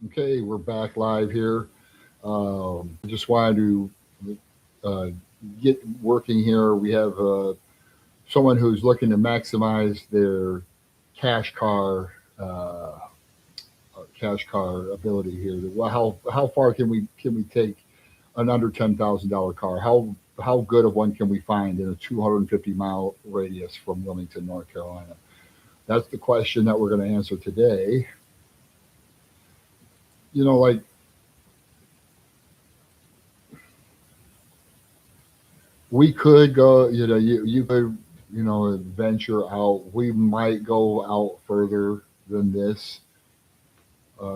Okay, we're back live here. Just wanted to uh, get working here. We have someone who's looking to maximize their cash car cash car ability here. Well, how far can we take an under $10,000 car? How good of one can we find in a 250-mile radius from Wilmington, North Carolina? That's the question that we're going to answer today. Like we could go, you could, venture out. We might go out further than this,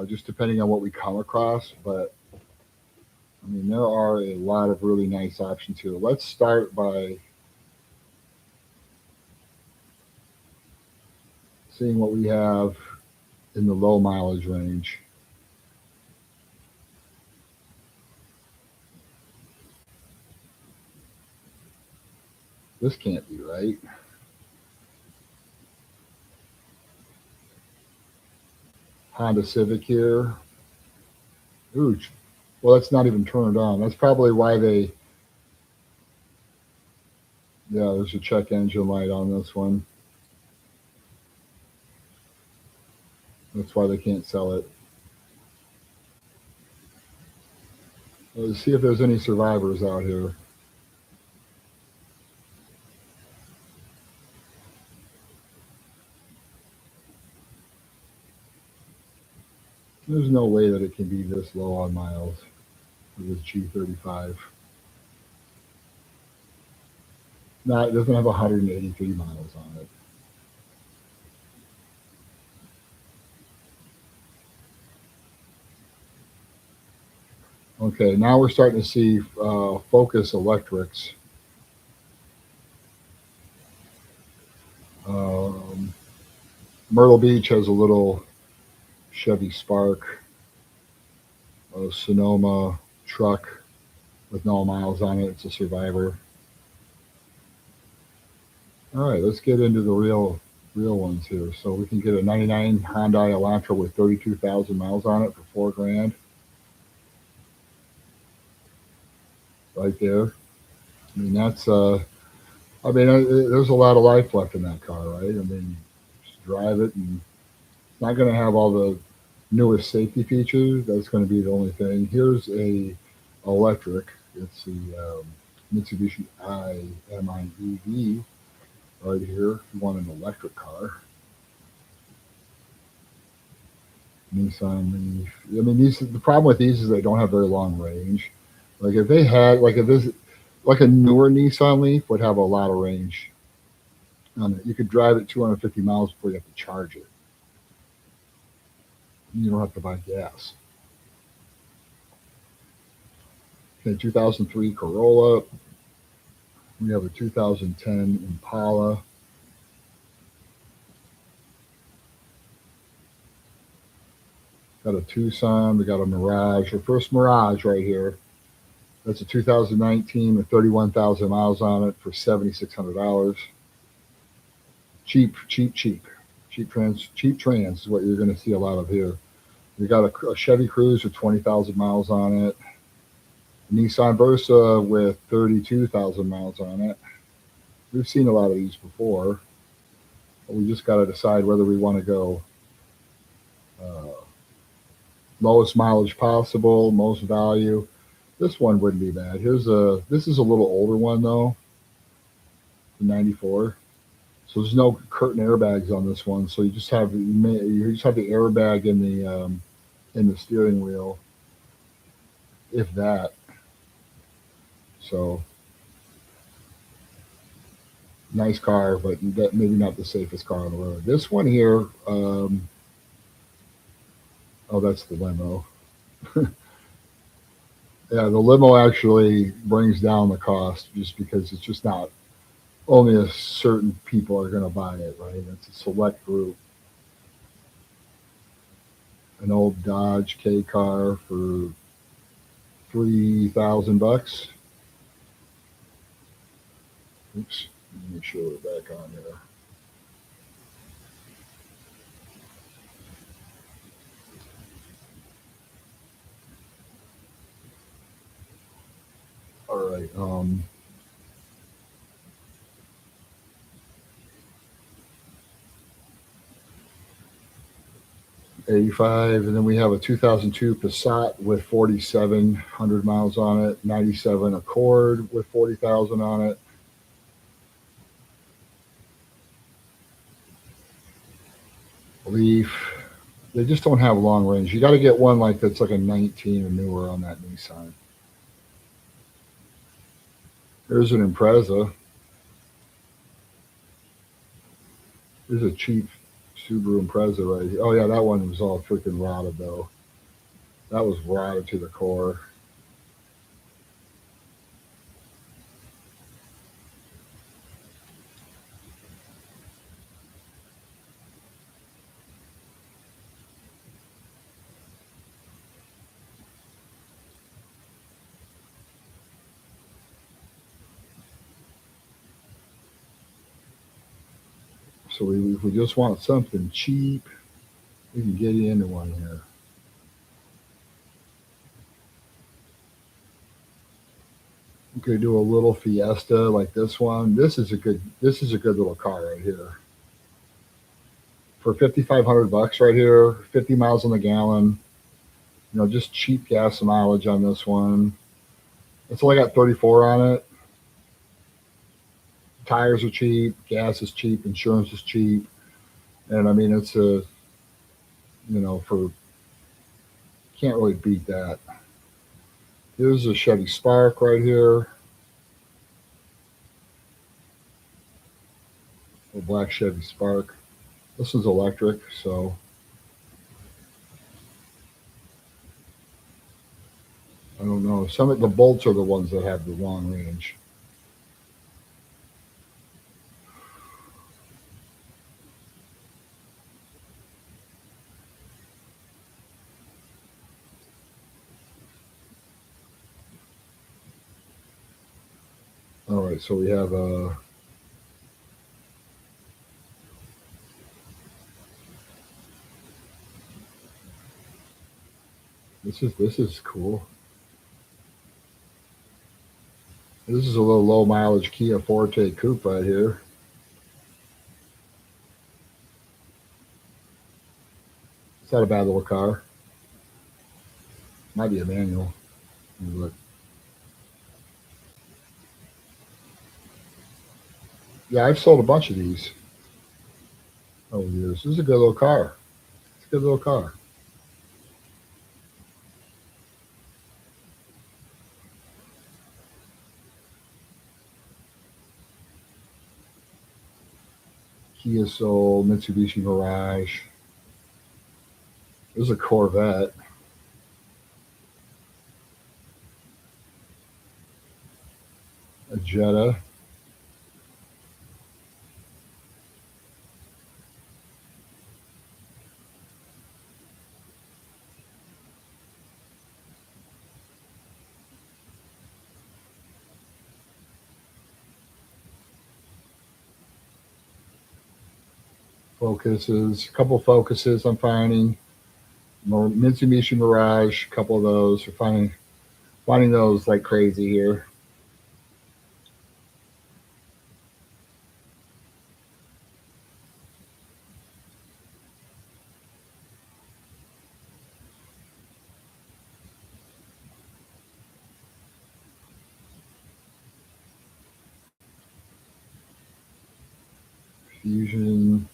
just depending on what we come across. But I mean, there are a lot of really nice options here. Let's start by seeing what we have in the low mileage range. This can't be right. Honda Civic here. Ooh, well, that's not even turned on. That's probably why they. Yeah, there's a check engine light on this one. That's why they can't sell it. Let's see if there's any survivors out here. There's no way that it can be this low on miles for this G35. No, it doesn't have 183 miles on it. Okay, now we're starting to see Focus Electrics. Um, Myrtle Beach has a little Chevy Spark, a Sonoma truck with no miles on it. It's a Survivor. All right, let's get into the real ones here. So we can get a '99 Hyundai Elantra with 32,000 miles on it for 4 grand, right there. I mean, there's a lot of life left in that car, right? I mean, just drive it, and it's not going to have all the newest safety features. That's going to be the only thing. Here's a electric. It's the Mitsubishi i-MiEV right here. If you want an electric car, Nissan Leaf. I mean, the problem with these is they don't have very long range. Like if they had, like if this, like a newer Nissan Leaf would have a lot of range on it. You could drive it 250 miles before you have to charge it. You don't have to buy gas. Okay, 2003 Corolla. We have a 2010 Impala. Got a Tucson. We got a Mirage. Our first Mirage right here. That's a 2019 with 31,000 miles on it for $7,600. Cheap, cheap, cheap. Cheap trans is what you're going to see a lot of here. We got a Chevy Cruze with 20,000 miles on it. Nissan Versa with 32,000 miles on it. We've seen a lot of these before, but we just got to decide whether we want to go uh, lowest mileage possible, most value. This one wouldn't be bad. This is a little older one though, the '94. So there's no curtain airbags on this one. So you just have the airbag in the steering wheel, if that. So nice car, but maybe not the safest car on the road. This one here, oh, that's the limo. Yeah, the limo actually brings down the cost just because it's just not only a certain people are going to buy it, right? It's a select group. An old Dodge K car for $3,000. Oops, let me make sure we're back on there. All right. 85, and then we have a 2002 Passat with 4,700 miles on it, 97 Accord with 40,000 on it. Leaf. They just don't have long range. You got to get one like that's like a 19 or newer on that Nissan. There's an Impreza. There's a cheap Subaru Impreza right here. Oh yeah, that one was all freaking rotted though. That was rotted to the core. So if we just want something cheap, we can get into one here. We could do a little Fiesta like this one. This is a good little car right here. For 5,500 bucks right here, 50 miles on the gallon. Just cheap gas mileage on this one. It's only got 34 on it. Tires are cheap, gas is cheap, insurance is cheap, and I mean it's a for can't really beat that. Here's a Chevy Spark right here, a black Chevy Spark. This is electric, so I don't know. Some of the Bolts are the ones that have the long range. All right, so we have this is cool. This is a little low mileage Kia Forte coupe right here. It's not a bad little car. Might be a manual. Look. Yeah, I've sold a bunch of these over the years. This is a good little car. It's a good little car. Kia Soul, Mitsubishi Mirage. There's a Corvette. A Jetta. Focuses. A couple Focuses I'm finding. Mitsubishi Mirage. A couple of those. We're finding those like crazy here. Fusion.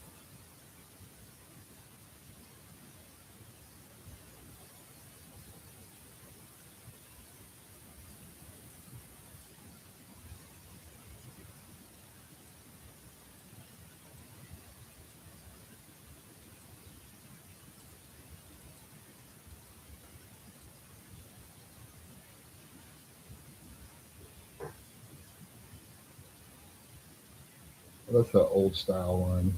That's the old style one.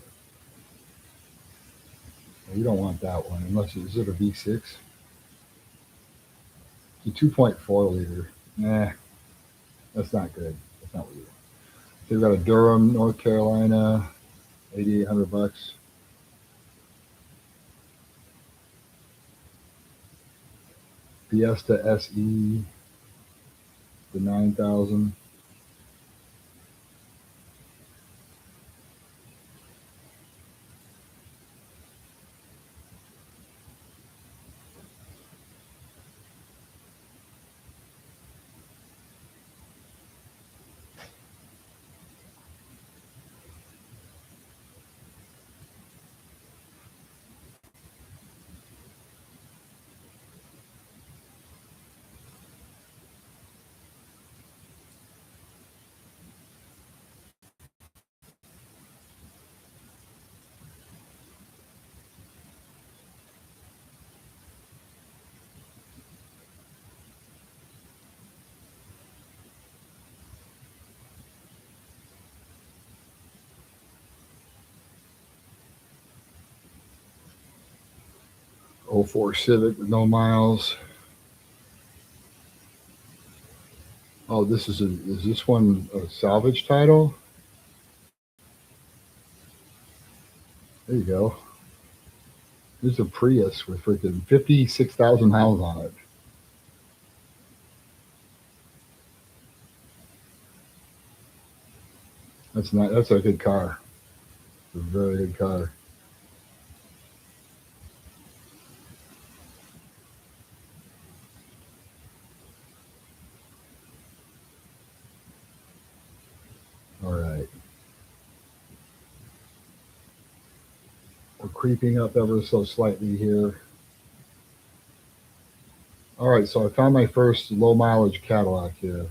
You don't want that one unless is it a V6? It's a 2.4 liter. Nah, that's not good. That's not what you want. So we've got a Durham, North Carolina, 8,800 bucks. Fiesta SE. The 9,000. '04 Civic with no miles. Oh, is this one a salvage title? There you go. There's a Prius with freaking 56,000 miles on it. That's not. That's a good car. It's a very good car. All right. We're creeping up ever so slightly here. All right, so I found my first low mileage Cadillac here.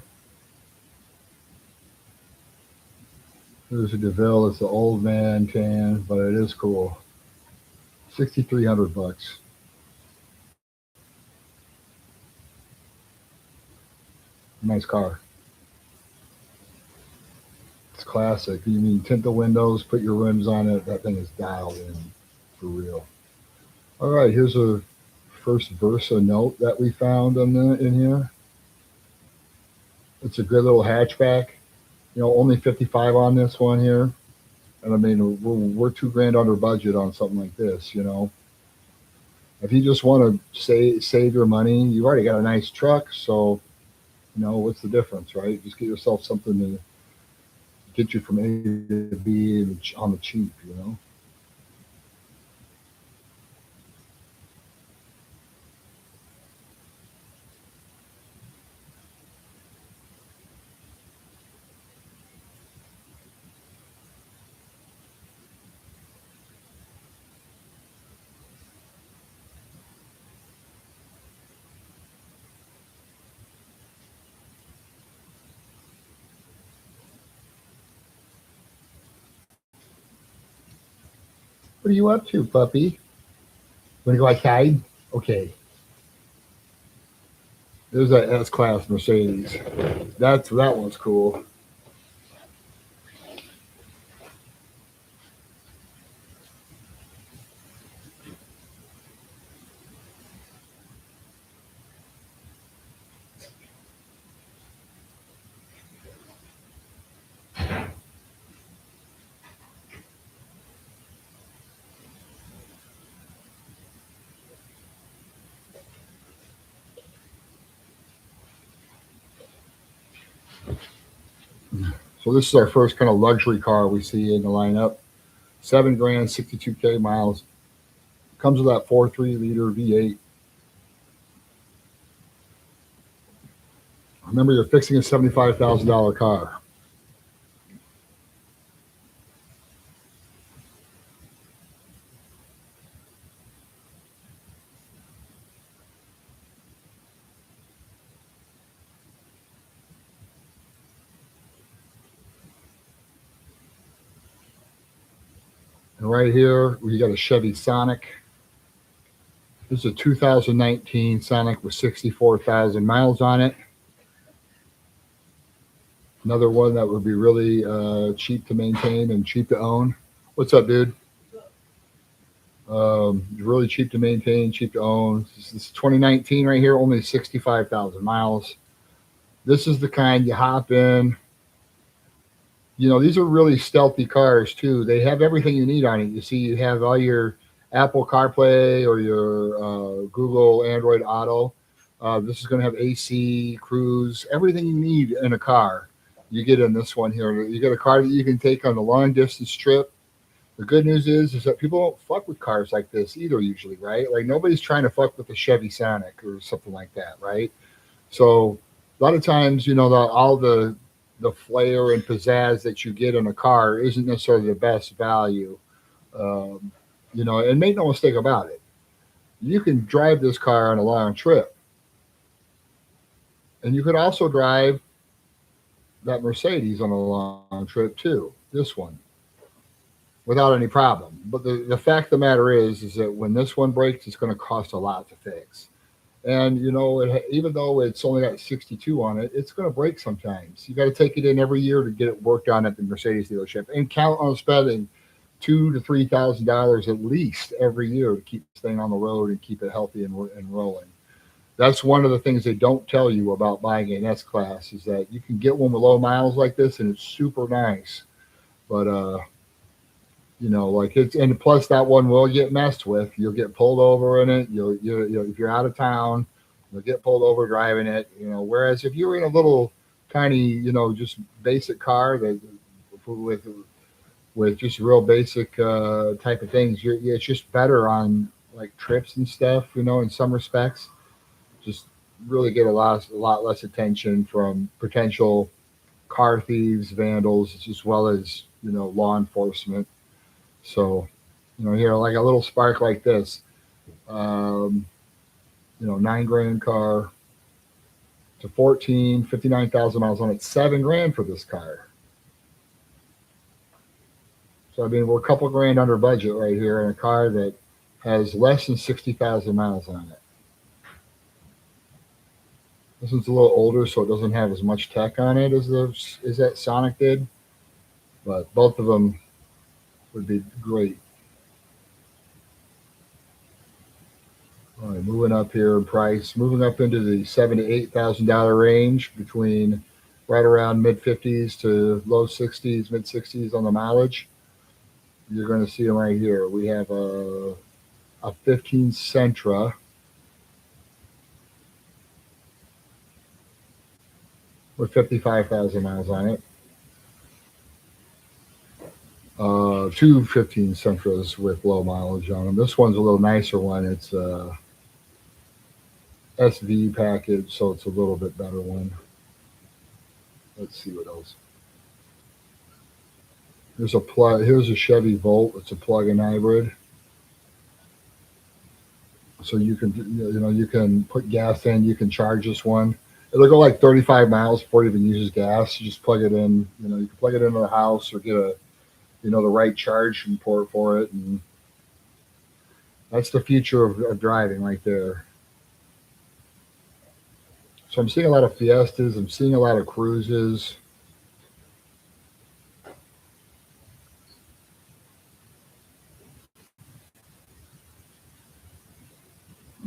There's a DeVille. It's the old man tan, but it is cool. $6,300. Nice car. It's classic. You mean tint the windows, put your rims on it. That thing is dialed in for real. All right, here's a first Versa note that we found in here. It's a good little hatchback. Only 55 on this one here. And I mean, we're $2,000 under budget on something like this. If you just want to save your money, you've already got a nice truck. So, what's the difference, right? Just get yourself something to get you from A to B on the cheap. What are you up to, puppy? Want to go outside? Okay. There's that S-Class Mercedes. That one's cool. So this is our first kind of luxury car we see in the lineup. $7,000, 62K miles. Comes with that 4.3 liter V8. Remember, you're fixing a $75,000 car. And right here, we got a Chevy Sonic. This is a 2019 Sonic with 64,000 miles on it. Another one that would be really cheap to maintain and cheap to own. What's up, dude? Really cheap to maintain, cheap to own. This is 2019 right here, only 65,000 miles. This is the kind you hop in. These are really stealthy cars too. They have everything you need on it. You see, you have all your Apple CarPlay or your Google Android Auto. This is going to have AC, cruise, everything you need in a car. You get in this one here. You get a car that you can take on a long distance trip. The good news is that people don't fuck with cars like this either. Usually, right? Like nobody's trying to fuck with a Chevy Sonic or something like that, right? So a lot of times, all the flair and pizzazz that you get in a car isn't necessarily the best value. Um, and make no mistake about it. You can drive this car on a long trip, and you could also drive that Mercedes on a long trip too. This one without any problem. But the fact of the matter is that when this one breaks, it's going to cost a lot to fix. And even though it's only got 62 on it, it's going to break sometimes. You got to take it in every year to get it worked on at the Mercedes dealership, and count on spending $2,000 to $3,000 at least every year to keep this thing on the road and keep it healthy and rolling. That's one of the things they don't tell you about buying an S class is that you can get one with low miles like this, and it's super nice. But like it's and plus that one will get messed with. You'll get pulled over in it. If you're out of town, you'll get pulled over driving it. Whereas if you're in a little tiny, just basic car that with just real basic type of things, it's just better on like trips and stuff. In some respects, just really get a lot less attention from potential car thieves, vandals, as well as law enforcement. So, here like a little spark like this, um, 9 grand car to 14, 59,000 miles on it, 7 grand for this car. So I mean, we're a couple grand under budget right here in a car that has less than 60,000 miles on it. This one's a little older, so it doesn't have as much tech on it as that Sonic did, but both of them would be great. All right, moving up here in price, moving up into the $7,000 to $8,000 range, between right around mid 50s to low 60s, mid 60s on the mileage. You're going to see them right here. We have a 15 Sentra with 55,000 miles on it. Two 15 Sentras with low mileage on them. This one's a little nicer one. It's SV package, so it's a little bit better one. Let's see what else. Here's a Chevy Volt. It's a plug-in hybrid. So you can put gas in. You can charge this one. It'll go like 35 miles before it even uses gas. You just plug it in. You can plug it into the house or get the right charging port for it, and that's the future of driving right there. So I'm seeing a lot of Fiestas. I'm seeing a lot of Cruises.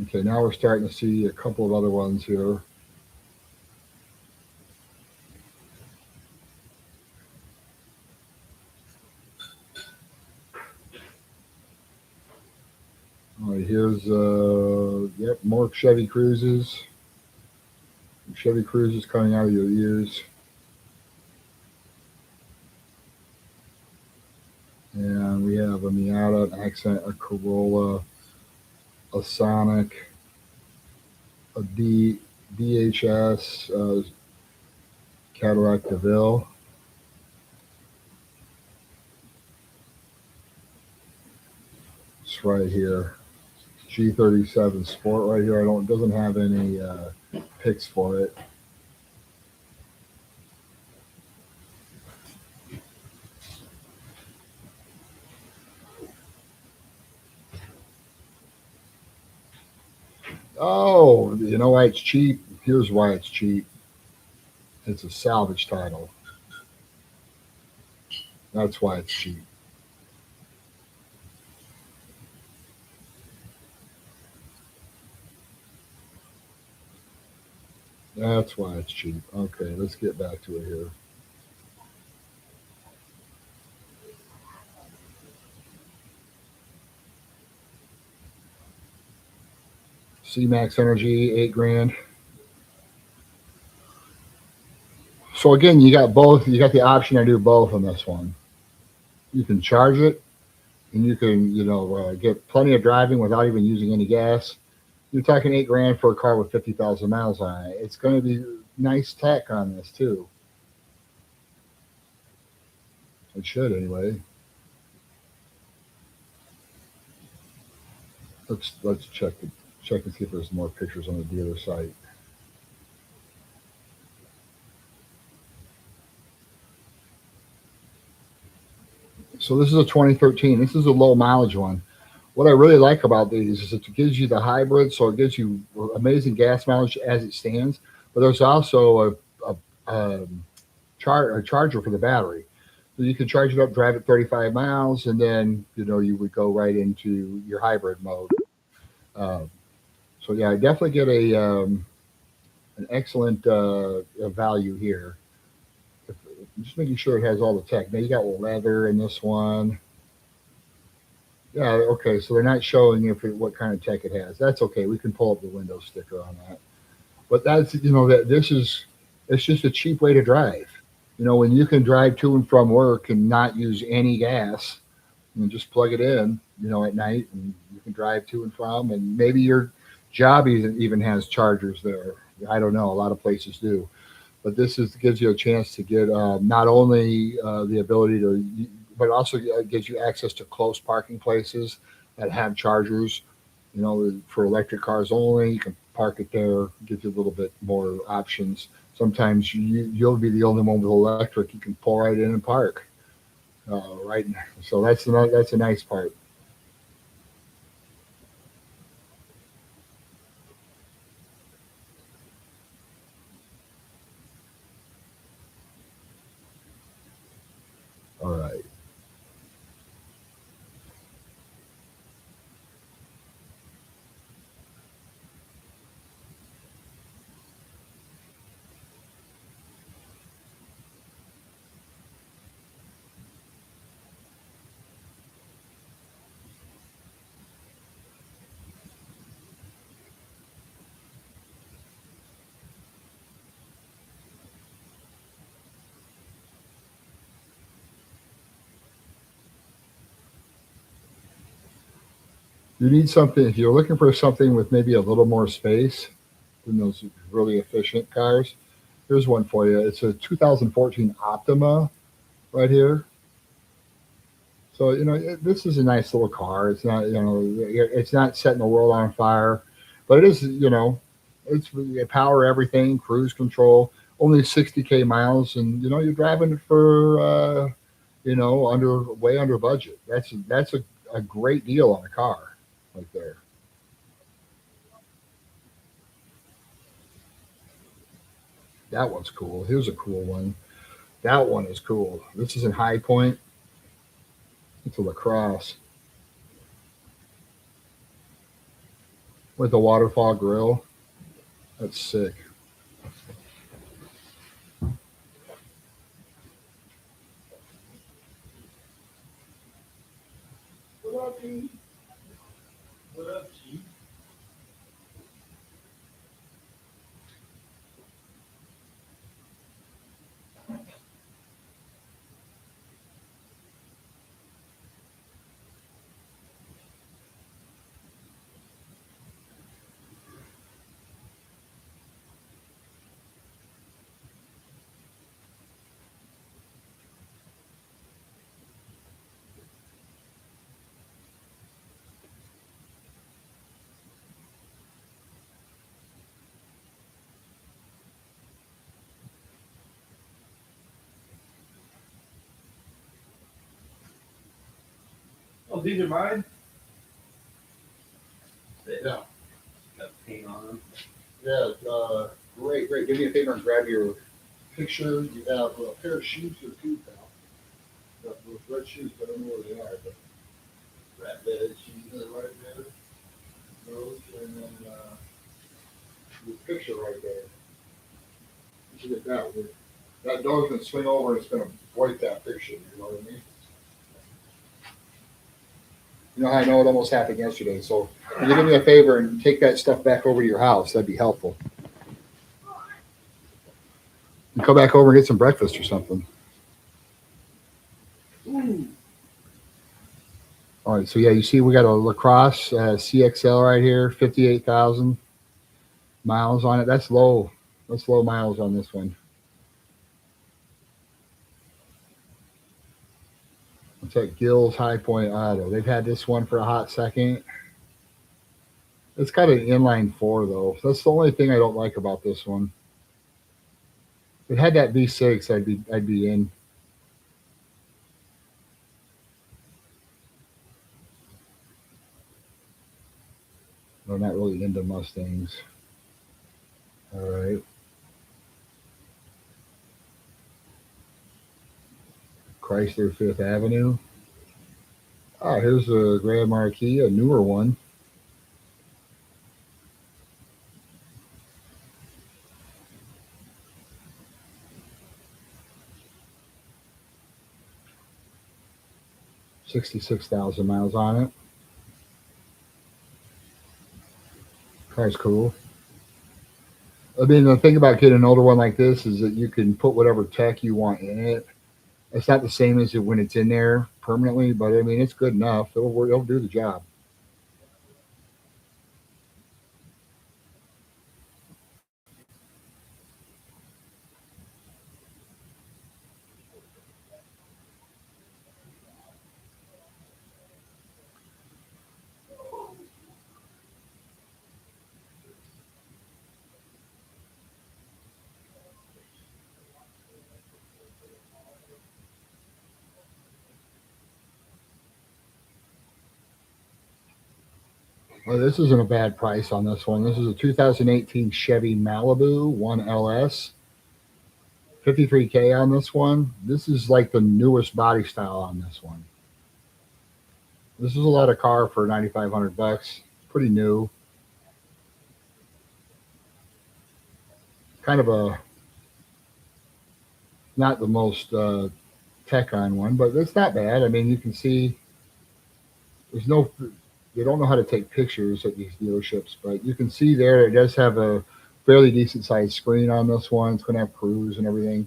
Okay, now we're starting to see a couple of other ones here. All right, here's more Chevy Cruises. Chevy Cruises coming out of your ears. And we have a Miata, an Accent, a Corolla, a Sonic, a DHS, Cadillac DeVille. It's right here. G37 Sport right here. It doesn't have any pics for it. Oh, you know why it's cheap? Here's why it's cheap. It's a salvage title. That's why it's cheap. That's why it's cheap. Okay, let's get back to it here. C Max Energy, 8 grand. So again, you got both. You got the option to do both on this one. You can charge it, and you can, get plenty of driving without even using any gas. You're talking 8 grand for a car with 50,000 miles on it. It's going to be nice tech on this too. It should anyway. Let's check and see if there's more pictures on the dealer site. So this is a 2013. This is a low mileage one. What I really like about these is it gives you the hybrid, so it gives you amazing gas mileage as it stands. But there's also a charger for the battery, so you can charge it up, drive it 35 miles, and then you would go right into your hybrid mode. Um, so yeah, I definitely get an excellent value here. Just making sure it has all the tech. Now you got leather in this one. Yeah, okay. So they're not showing you what kind of tech it has. That's okay. We can pull up the window sticker on that. But that's that this is it's just a cheap way to drive. When you can drive to and from work and not use any gas, and just plug it in, at night, and you can drive to and from, and maybe your job even has chargers there. I don't know. A lot of places do, but this gives you a chance to get not only the ability to, but also gives you access to close parking places that have chargers. For electric cars only, you can park it there. Gives you a little bit more options. Sometimes you'll be the only one with electric. You can pull right in and park. Right. So that's a nice part. All right. You need something if you're looking for something with maybe a little more space than those really efficient cars. Here's one for you. It's a 2014 Optima right here. So this is a nice little car. It's not it's not setting the world on fire, but it is it's power everything, cruise control, only 60K miles, and you're driving it for under way under budget. That's a great deal on a car right there. That one's cool. Here's a cool one. That one is cool. This is in High Point. It's a lacrosse with a waterfall grill. That's sick. What up, G? What up, G? Oh, these are mine. Yeah. Got paint on them. Yeah. Great, great. Do me a favor and grab your picture. You have a pair of shoes or two, pal. Got those red shoes. I don't know where they are, but red shoes are right there. Those, and then your picture right there. You should get that. That dog's gonna swing over and it's gonna break that picture. You know what I mean? I know it almost happened yesterday. So can you do me a favor and take that stuff back over to your house? That'd be helpful. and come back over and get some breakfast or something. All right, so yeah, you see we got a LaCrosse CXL right here, 58,000 miles on it. That's low. That's low miles on this one. It's at Gills High Point Auto. They've had this one for a hot second. It's got an inline four though. That's the only thing I don't like about this one. If it had that V6, I'd be in. I'm not really into Mustangs. All right, Chrysler Fifth Avenue. Ah, here's a Grand Marquis, a newer one. 66,000 miles on it. Car's cool. I mean, the thing about getting an older one like this is that you can put whatever tech you want in it. It's not the same as when it's in there permanently, but I mean, it's good enough. It'll do the job. Well, this isn't a bad price on this one. This is a 2018 Chevy Malibu 1LS. 53K on this one. This is like the newest body style on this one. This is a lot of car for 9,500 bucks. Pretty new. Kind of a not the most tech on one, but it's not bad. I mean, you can see there's no they don't know how to take pictures at these dealerships, but you can see there it does have a fairly decent sized screen on this one. It's going to have cruise and everything,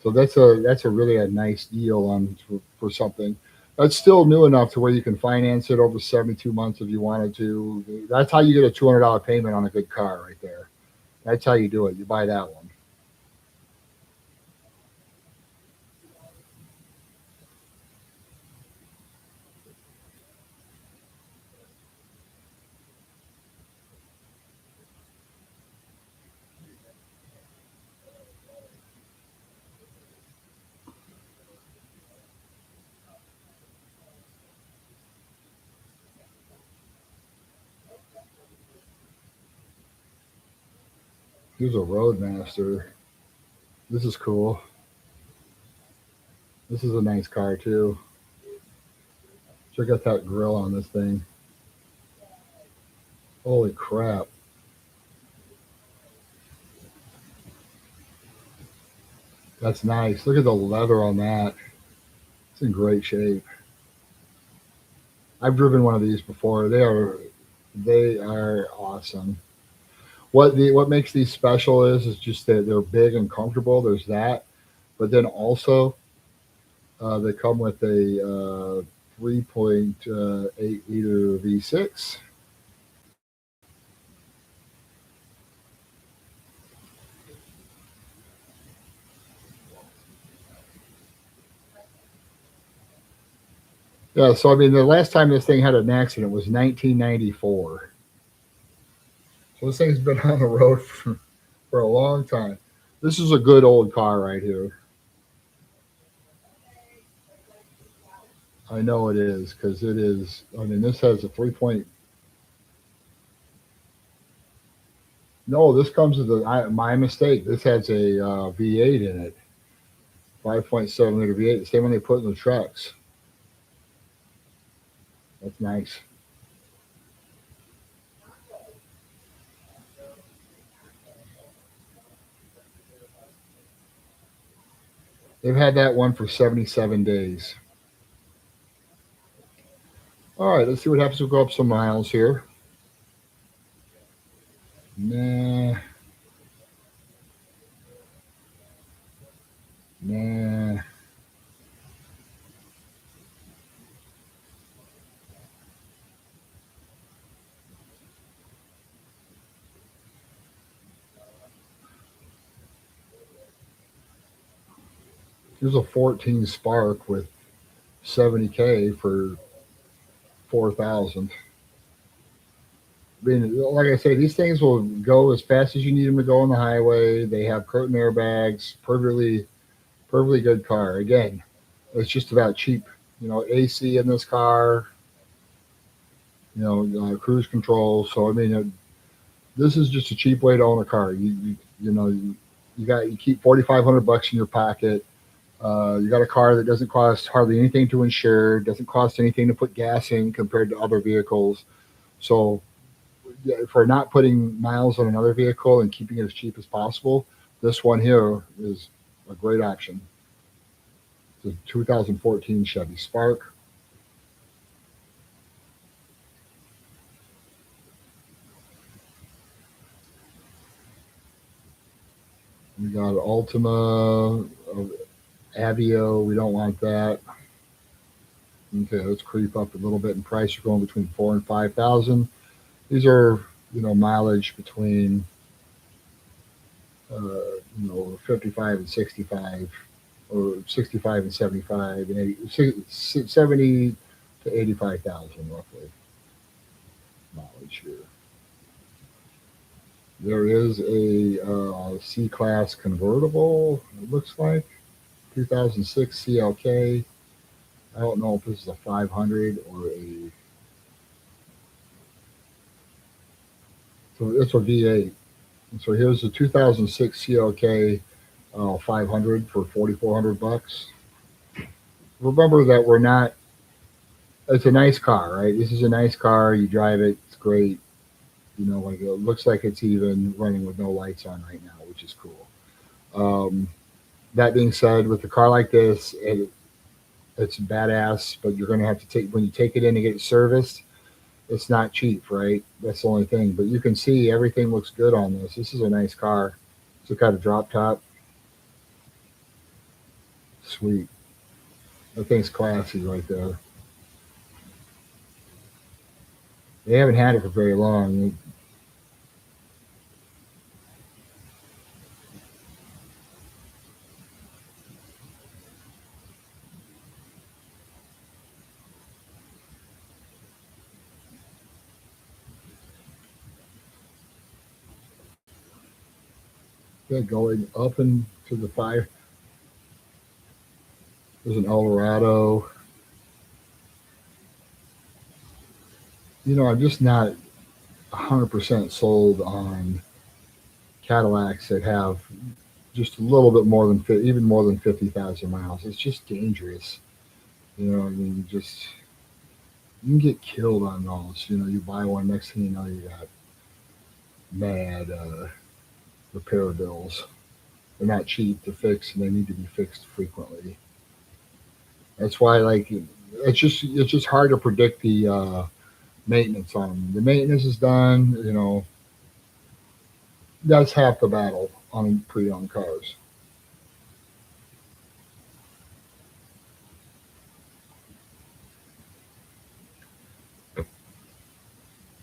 so that's a really a nice deal on for something that's still new enough to where you can finance it over 72 months if you wanted to. That's how you get a $200 payment on a good car right there. That's how you do it. You buy that one. Here's a Roadmaster. This is cool. This is a nice car too. Check out that grill on this thing. Holy crap. That's nice. Look at the leather on that. It's in great shape. I've driven one of these before. They are awesome. What makes these special is just that they're big and comfortable. There's that, but then also they come with a 3.8 liter V6. Yeah, so I mean, the last time this thing had an accident was 1994. So this thing's been on the road for a long time. This is a good old car right here. I know it is because it is. I mean, this has a 3 point. No, this comes with my mistake. This has a V8 in it, 5.7 liter V8. The same one they put in the trucks. That's nice. They've had that one for 77 days. All right, let's see what happens. We'll go up some miles here. Nah, Here's a 14 Spark with 70K for 4,000. I mean, like I say, these things will go as fast as you need them to go on the highway. They have curtain airbags, perfectly good car. Again, it's just about cheap. AC in this car, cruise control. So I mean, this is just a cheap way to own a car. You keep 4,500 bucks in your pocket. You got a car that doesn't cost hardly anything to insure, doesn't cost anything to put gas in compared to other vehicles. So yeah, for not putting miles on another vehicle and keeping it as cheap as possible, this one here is a great option. It's a 2014 Chevy Spark. We got Altima, Avio. We don't want that. Okay, let's creep up a little bit in price. You're going between 4 and 5,000. These are mileage between 55 and 65, or 65 and 75 and 70 to 85,000 roughly mileage here. There is a C class convertible. It looks like 2006 CLK. I don't know if this is a 500 or a. So it's a V8. And so here's the 2006 CLK 500 for 4,400 bucks. Remember that we're not. It's a nice car, right? This is a nice car. You drive it. It's great. Like it looks like it's even running with no lights on right now, which is cool. Um, that being said, with a car like this, it's badass. But you're going to have to take when you take it in to get it serviced. It's not cheap, right? That's the only thing. But you can see everything looks good on this. This is a nice car. It's got a drop top. Sweet. That thing's classy right there. They haven't had it for very long. They're going up into the five. There's an Eldorado. I'm just not 100% sold on Cadillacs that have just a little bit more than even more than 50,000 miles. It's just dangerous. I mean, just you can get killed on those. You buy one, next thing you know, you got mad repair bills. They're not cheap to fix, and they need to be fixed frequently. That's why, like, it's just hard to predict the maintenance on them. The maintenance is done. That's half the battle on pre-owned cars.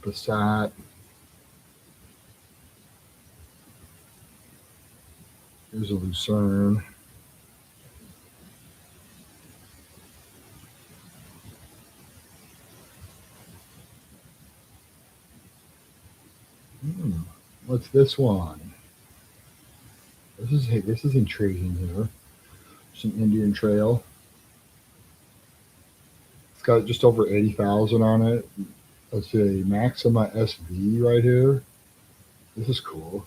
Passat. Here's a Lucerne. Hmm. What's this one? This is intriguing here. Some Indian Trail. It's got just over 80,000 on it. Let's see, Maxima SV right here. This is cool.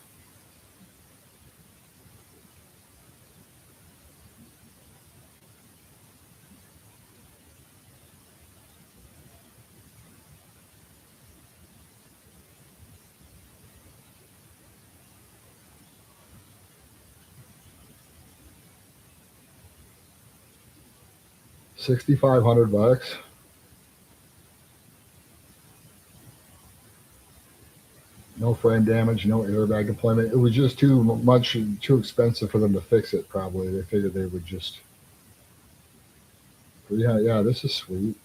6,500 bucks. No frame damage, no airbag deployment. It was just too expensive for them to fix it. Probably they figured they would just. But yeah, yeah. This is sweet.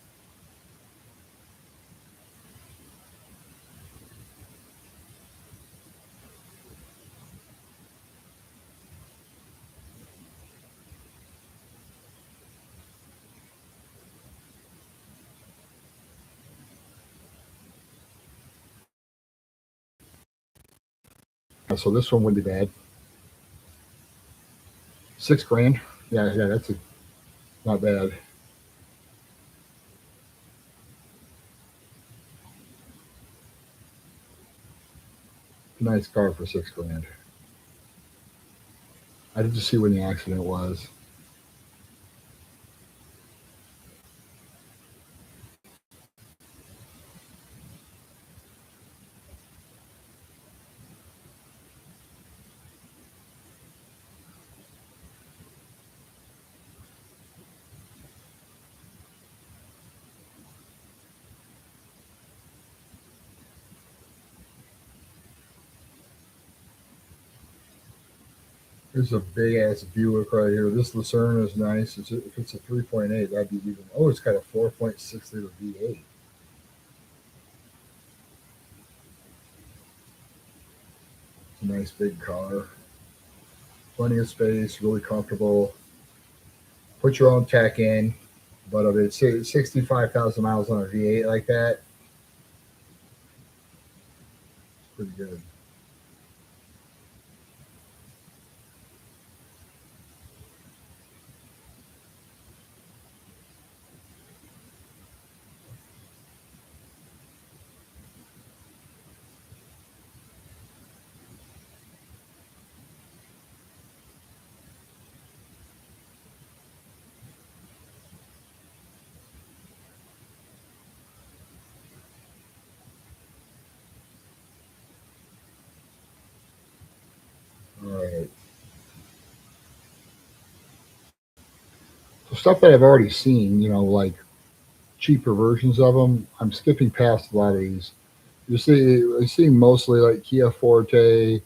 So this one wouldn't be bad. 6 grand. Yeah, that's not bad. Nice car for 6 grand. I did just see when the accident was. There's a big ass Buick right here. This Lucerne is nice. If it's a 3.8, that'd be even. Oh, it's got a 4.6 liter V8. It's a nice big car. Plenty of space, really comfortable. Put your own tech in, but if it's 65,000 miles on a V8 like that, it's pretty good. All right. So stuff that I've already seen, like cheaper versions of them. I'm skipping past a lot of these. I see mostly like Kia Forte,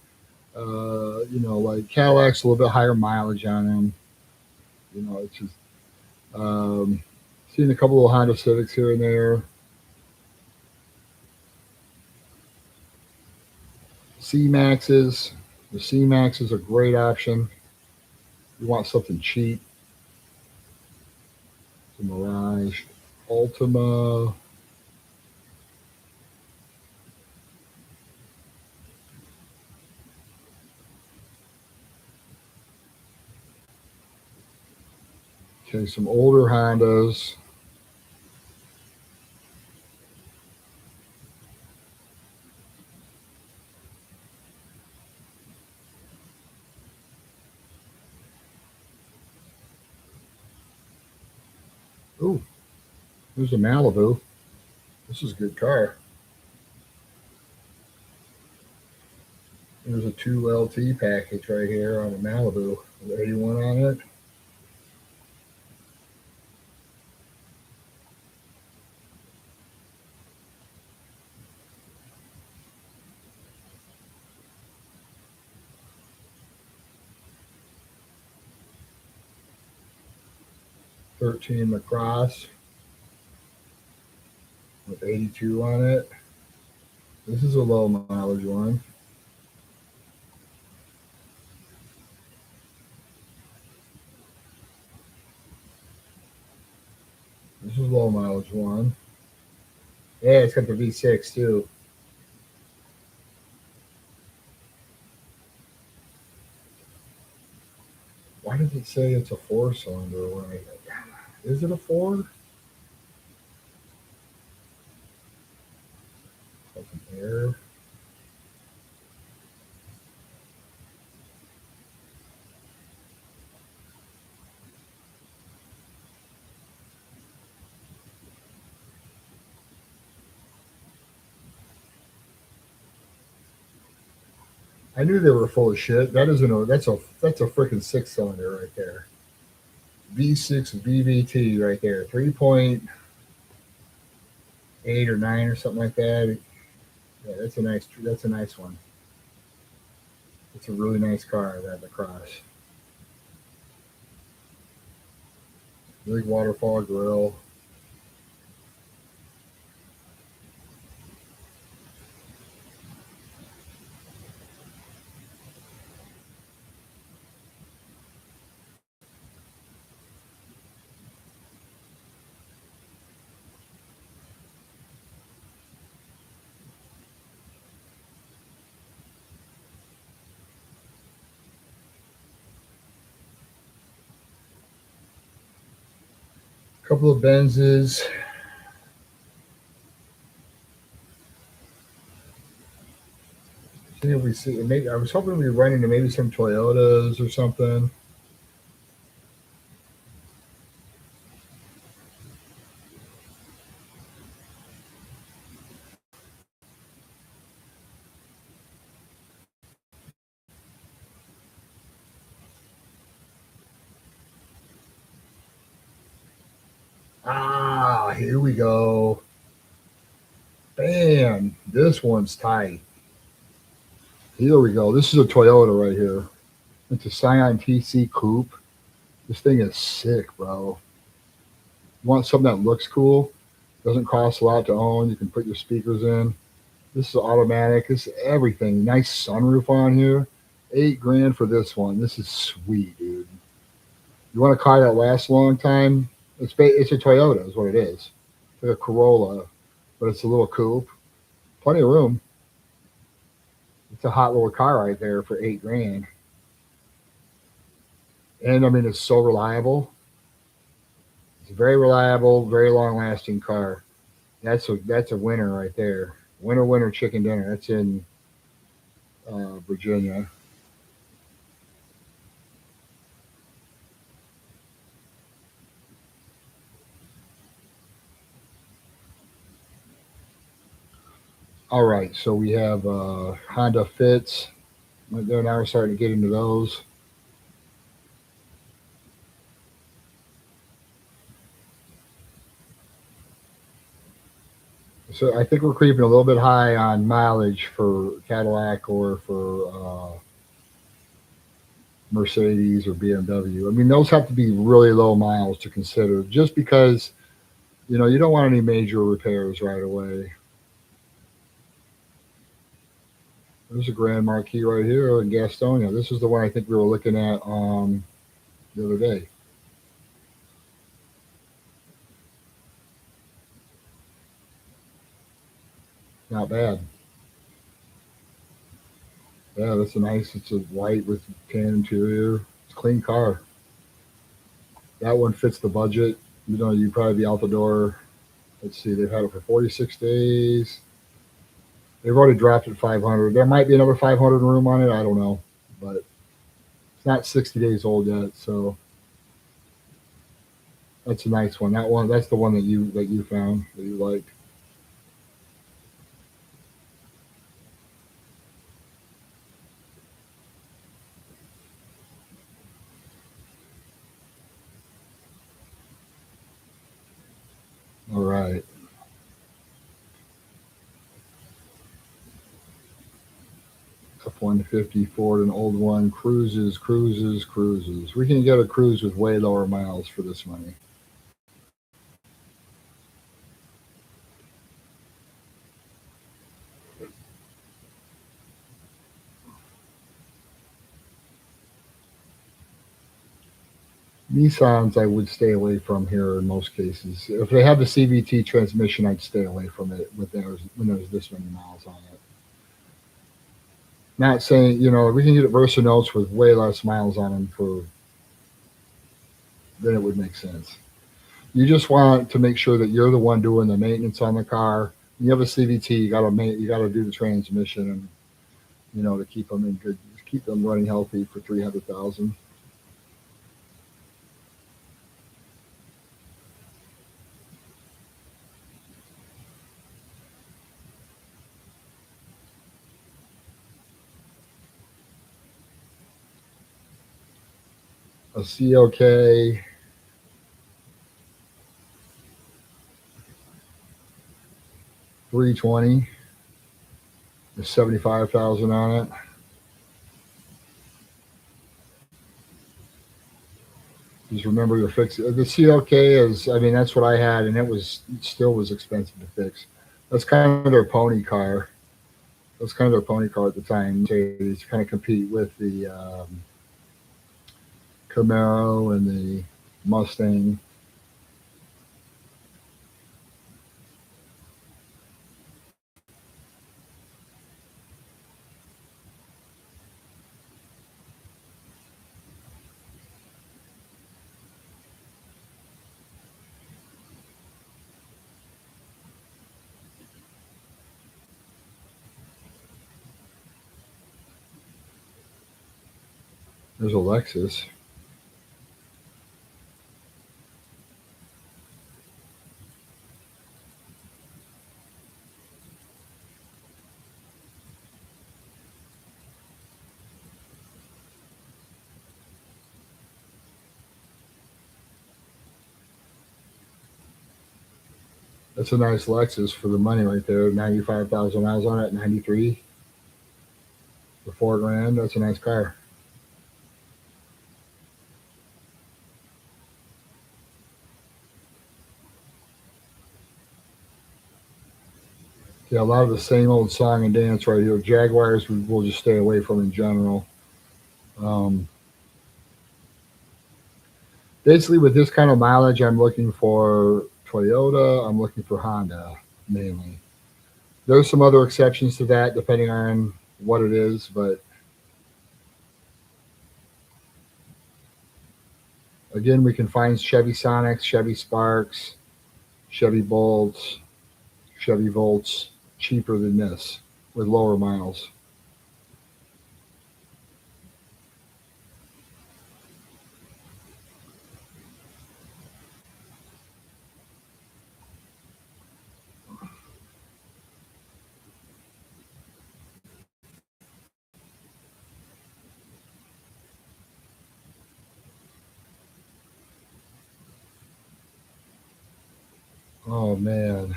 like Cadillac's a little bit higher mileage on them. It's just seen a couple of Honda Civics here and there. C Maxes. The C Max is a great option. You want something cheap. The Mirage, Ultima. Okay, some older Hondas. Ooh, there's a Malibu. This is a good car. There's a 2LT package right here on a Malibu with 81 on it. 13 Lacrosse with 82 on it. This is a low mileage one. This is a low mileage one. Yeah, it's got the V6 too. Why does it say it's a 4 cylinder? Is it a four? Like an air. I knew they were full of shit. That isn't a that's a freaking 6 cylinder right there. V6 VVT right there. 3.8 or 9 or something like that. Yeah, that's a nice one. It's a really nice car, that Lacrosse. Big waterfall grill. Couple of Benzes. See if we see. Maybe I was hoping we'd run into maybe some Toyotas or something. Ah, here we go. Bam! This one's tight. Here we go. This is a Toyota right here. It's a Scion TC Coupe. This thing is sick, bro. You want something that looks cool? Doesn't cost a lot to own. You can put your speakers in. This is automatic. This is everything. Nice sunroof on here. 8 grand for this one. This is sweet, dude. You want a car that lasts a long time? It's a Toyota, is what it is. It's like a Corolla, but it's a little coupe. Plenty of room. It's a hot little car right there for 8 grand. And I mean, it's so reliable. It's a very reliable, very long lasting car. That's a winner right there. Winner, winner, chicken dinner. That's in Virginia. All right, so we have Honda Fits. They're now starting to get into those. So I think we're creeping a little bit high on mileage for Cadillac or for Mercedes or BMW. I mean, those have to be really low miles to consider, just because you don't want any major repairs right away. There's a Grand Marquis right here in Gastonia. This is the one I think we were looking at the other day. Not bad. Yeah, that's a nice. It's a white with tan interior. It's a clean car. That one fits the budget. You'd probably be out the door. Let's see, they've had it for 46 days. They've already dropped it 500. There might be another 500 room on it. I don't know, but it's not 60 days old yet. So that's a nice one. That's the one that you found that you like. All right. F-150 Ford, an old one. Cruises, cruises, cruises. We can get a cruise with way lower miles for this money. Nissans, I would stay away from here in most cases. If they have the CVT transmission, I'd stay away from it when there's this many miles on it. Not saying, we can get Versa notes with way less miles on them then it would make sense. You just want to make sure that you're the one doing the maintenance on the car. When you have a CVT, you got to do the transmission and to keep them running healthy for 300,000. A CLK 320 with 75,000 on it. Just remember to fix it. The CLK is, I mean, that's what I had, and it still was expensive to fix. That's kind of their pony car. That's kind of their pony car at the time. To kind of compete with the Camaro and the Mustang. There's a Lexus. That's a nice Lexus for the money right there. 95,000 miles on it, 93 for 4 grand. That's a nice car. Yeah, a lot of the same old song and dance right here. Jaguars we'll just stay away from in general. Um, Basically, with this kind of mileage, I'm looking for Toyota. I'm looking for Honda mainly. There's some other exceptions to that depending on what it is, but again, we can find Chevy Sonics, Chevy Sparks, Chevy Bolts, Chevy Volts cheaper than this with lower miles. Oh man,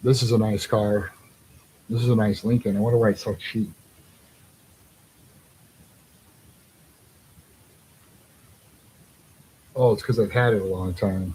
this is a nice car. This is a nice Lincoln. I wonder why it's so cheap. Oh, it's because I've had it a long time.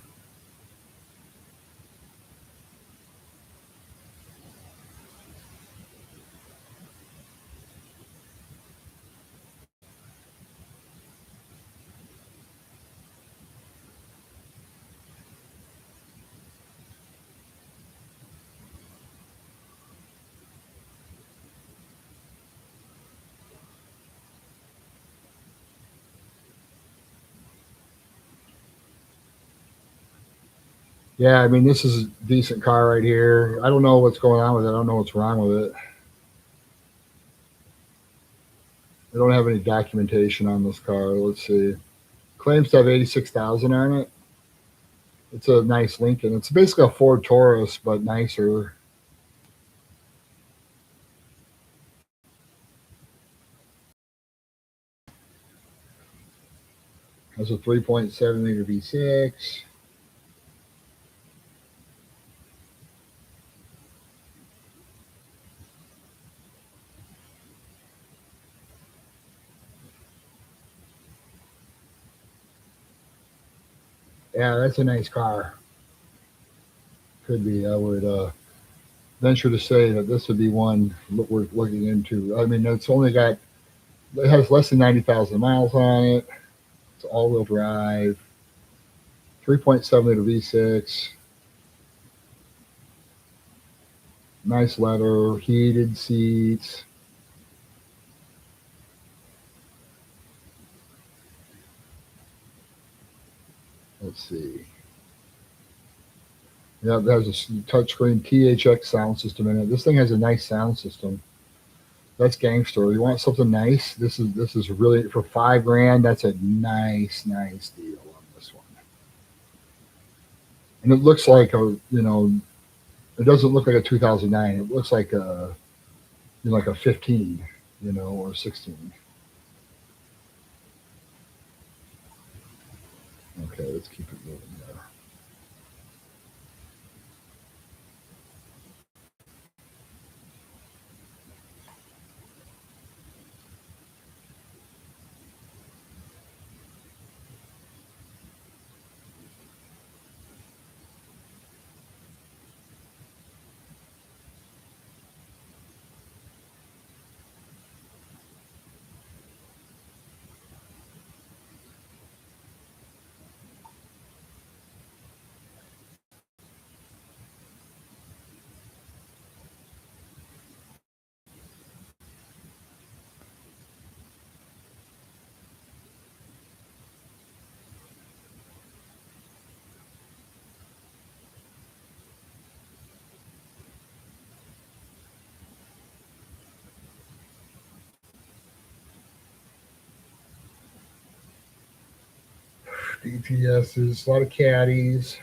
Yeah, I mean, this is a decent car right here. I don't know what's going on with it. I don't know what's wrong with it. I don't have any documentation on this car. Let's see. Claims to have 86,000 on it. It's a nice Lincoln. It's basically a Ford Taurus, but nicer. Has a 3.7 liter V6. Yeah, that's a nice car. Could be. I would venture to say that this would be one worth looking into. I mean, it has less than 90,000 miles on it. It's all wheel drive, 3.7 liter V6, nice leather, heated seats. Let's see. Yeah, there's a touchscreen THX sound system in it. This thing has a nice sound system. That's gangster. You want something nice? This is really for 5 grand. That's a nice deal on this one. And it looks like it doesn't look like a 2009. It looks like a 15, or 16. Okay, let's keep it moving there. DTSs, a lot of caddies.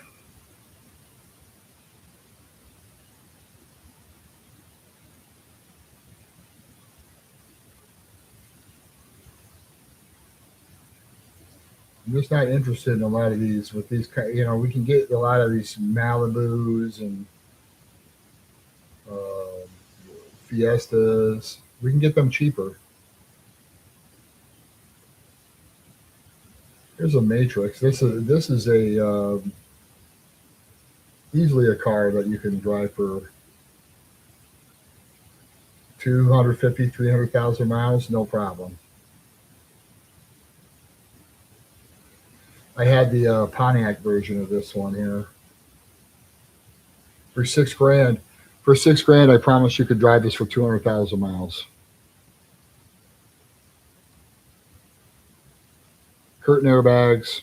I'm just not interested in a lot of these with these. We can get a lot of these Malibus and uh, Fiestas. We can get them cheaper. Here's a Matrix. This is a easily a car that you can drive for 250, 300,000 miles, no problem. I had the Pontiac version of this one here for 6 grand. For 6 grand, I promise you could drive this for 200,000 miles. Curtain airbags.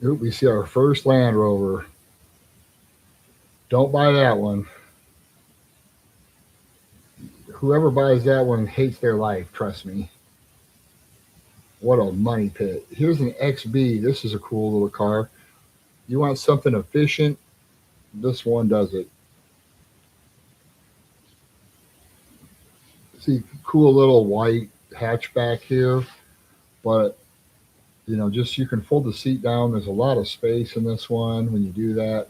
Oop, we see our first Land Rover. Don't buy that one. Whoever buys that one hates their life, trust me. What a money pit. Here's an XB. This is a cool little car. You want something efficient? This one does it. See, cool little white hatchback here, but just you can fold the seat down. There's a lot of space in this one when you do that.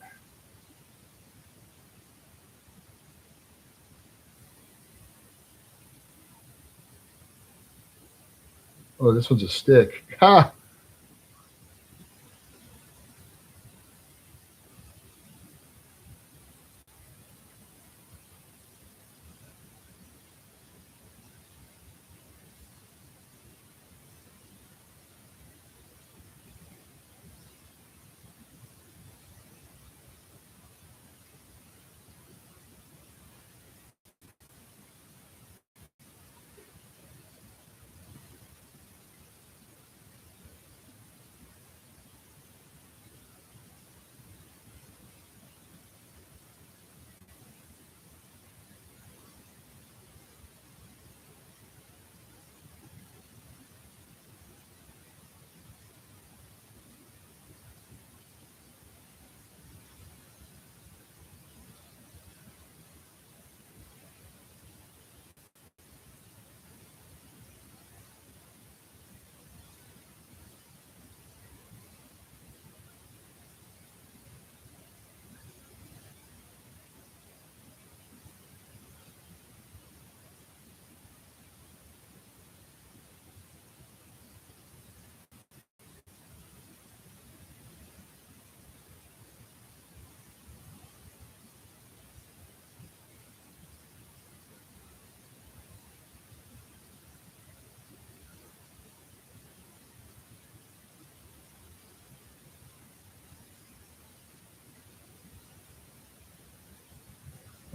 Oh, this one's a stick. Ha!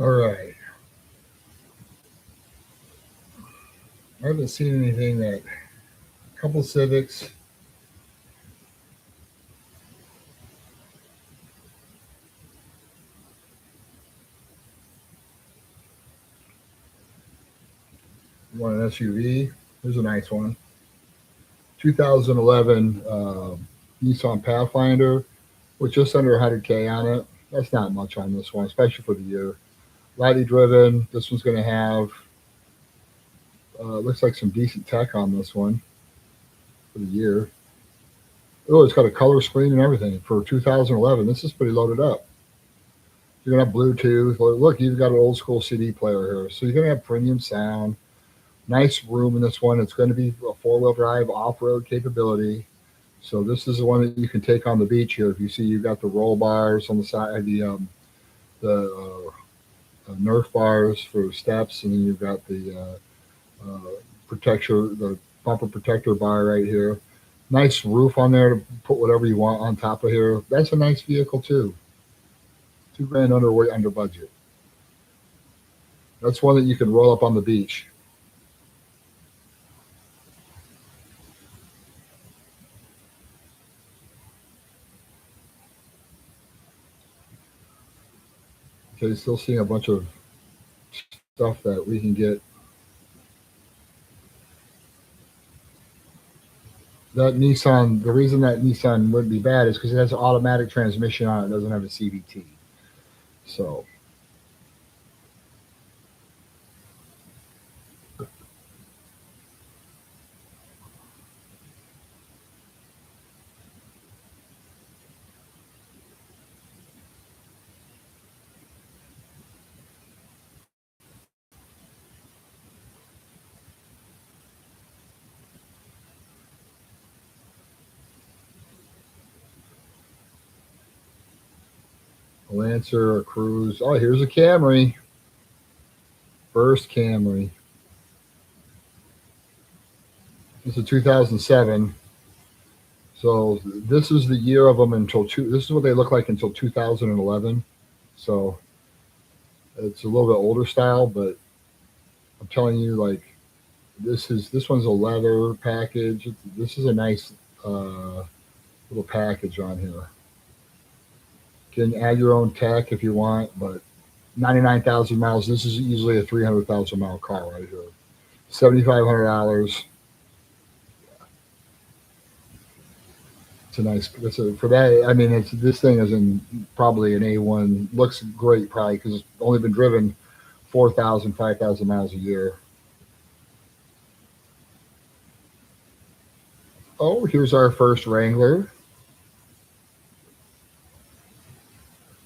All right. I haven't seen anything that. A couple Civics. You want an SUV? Here's a nice one. 2011 Nissan Pathfinder with just under 100K on it. That's not much on this one, especially for the year. Lightly driven. This one's going to have, looks like some decent tech on this one for the year. Oh, it's got a color screen and everything for 2011. This is pretty loaded up. You're going to have Bluetooth. Look, you've got an old school CD player here. So you're going to have premium sound. Nice room in this one. It's going to be a four-wheel drive off-road capability. So this is the one that you can take on the beach here. If you see, you've got the roll bars on the side, the Nerf bars for steps, and then you've got the the bumper protector bar right here. Nice roof on there to put whatever you want on top of here. That's a nice vehicle too. $2 grand under budget. That's one that you can roll up on the beach. Okay, still seeing a bunch of stuff that we can get. That Nissan, the reason that Nissan would be bad is because it has an automatic transmission on it. It doesn't have a CVT. So a Lancer, a Cruise. Oh, here's a Camry. First Camry. This is a 2007. So this is the year of them until two. This is what they look like until 2011. So it's a little bit older style, but I'm telling you, like this one's a leather package. This is a nice little package on here. You can add your own tech if you want, but 99,000 miles. This is easily a 300,000 mile car right here. $7,500. It's a nice. It's a, for that. I mean, this thing is in probably an A1. Looks great, probably because it's only been driven 4,000, 5,000 miles a year. Oh, here's our first Wrangler.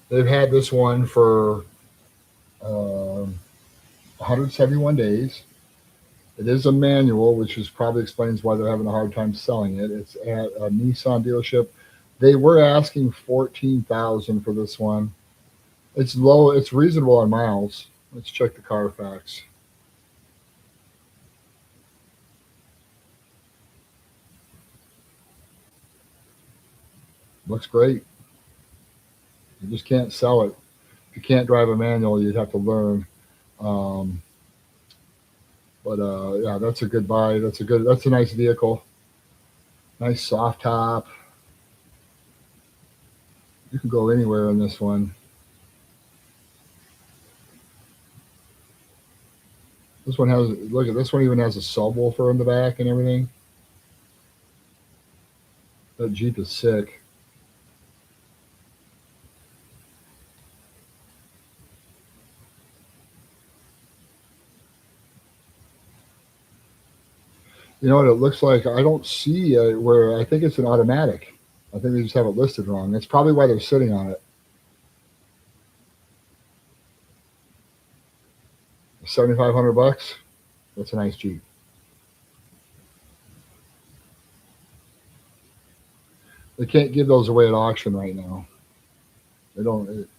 They've had this one for 171 days. It is a manual, which is probably explains why they're having a hard time selling it. It's at a Nissan dealership. They were asking 14,000 for this one. It's low. It's reasonable on miles. Let's check the Carfax. Looks great. You just can't sell it. If you can't drive a manual, you'd have to learn. Um, but yeah, that's a good buy. That's a good. That's a nice vehicle. Nice soft top. You can go anywhere in this one. This one has look at this one even has a subwoofer in the back and everything. That Jeep is sick. You know what it looks like? I don't see where I think it's an automatic. I think they just have it listed wrong. That's probably why they're sitting on it. 7,500 bucks. That's a nice Jeep. They can't give those away at auction right now. They don't.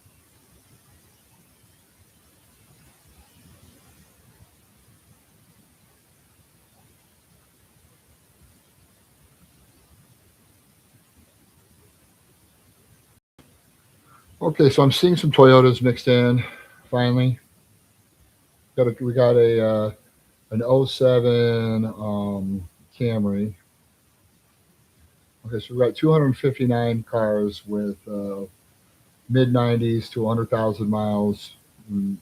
Okay, so I'm seeing some Toyotas mixed in. Finally, we got a an '07 Camry. Okay, so we got 259 cars with mid 90s to 100,000 miles,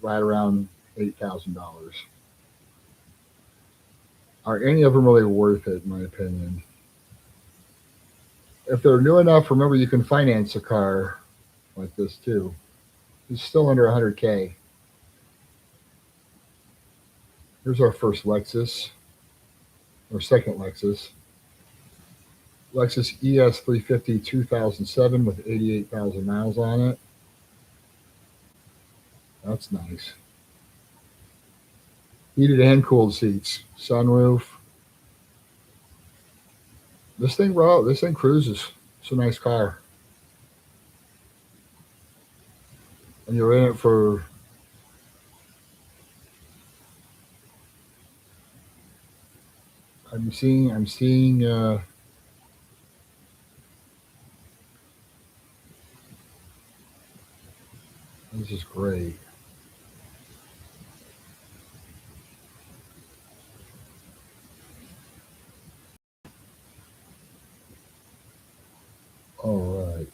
right around $8,000. Are any of them really worth it, in my opinion? If they're new enough, remember you can finance a car like this too. It's still under 100K. Here's our first Lexus, or second Lexus. Lexus ES 350 2007 with 88,000 miles on it. That's nice. Heated and cooled seats, sunroof. This thing cruises. It's a nice car, and you're in it for. I'm seeing. This is great. All right.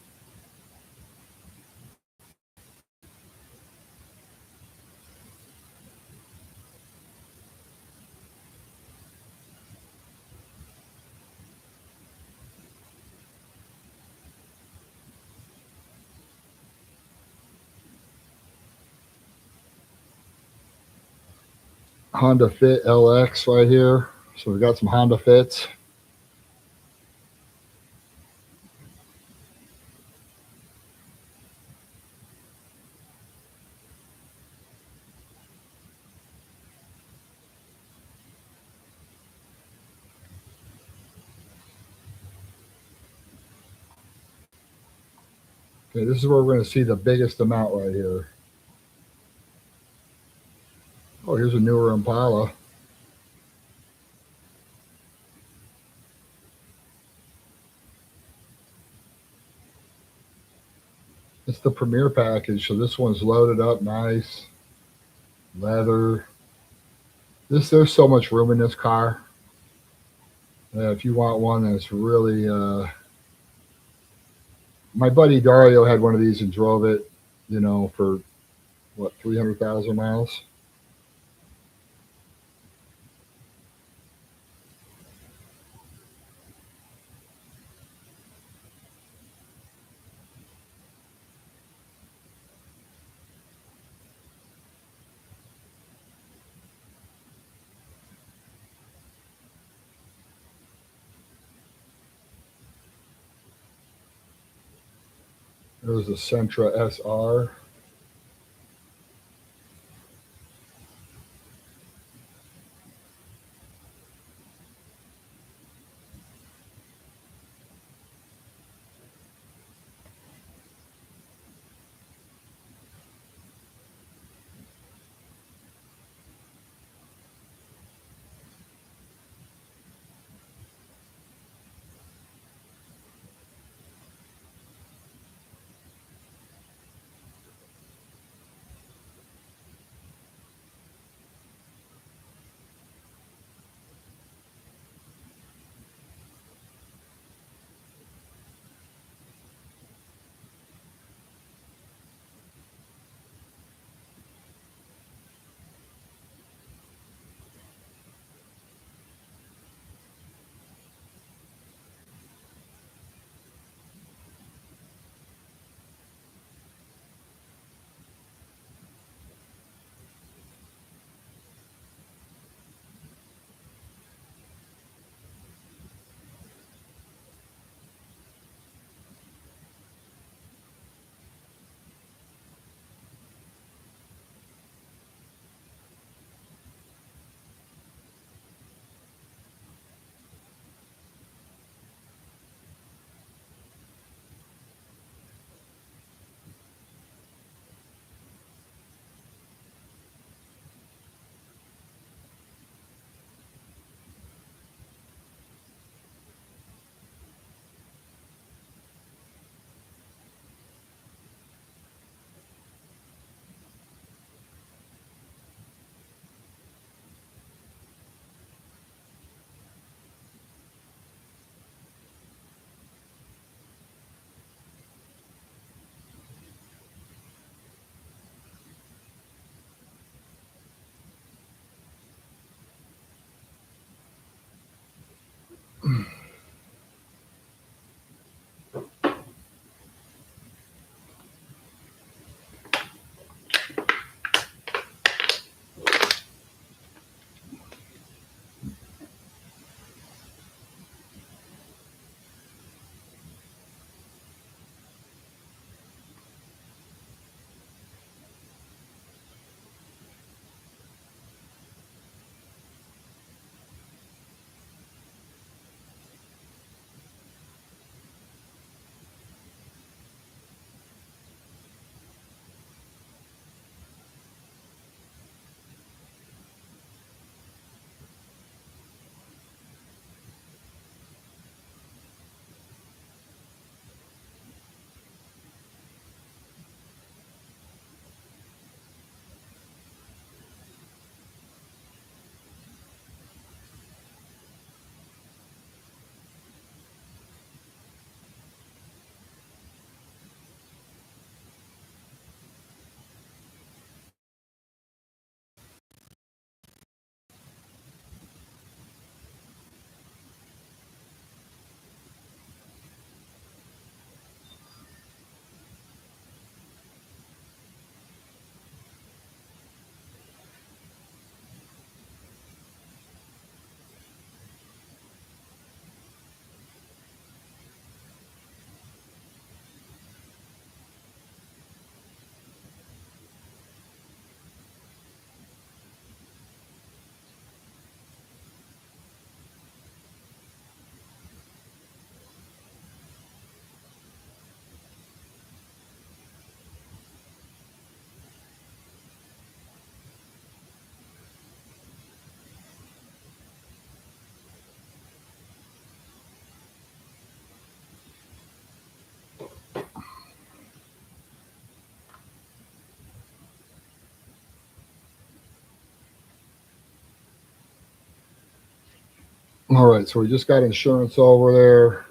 Honda Fit LX right here. So we got some Honda Fits. Okay, this is where we're going to see the biggest amount right here. Oh, here's a newer Impala. It's the Premier package, so this one's loaded up nice, leather. There's so much room in this car. If you want one that's really, my buddy Dario had one of these and drove it, for what 300,000 miles. There's a Sentra SR. All right, so we just got insurance over there.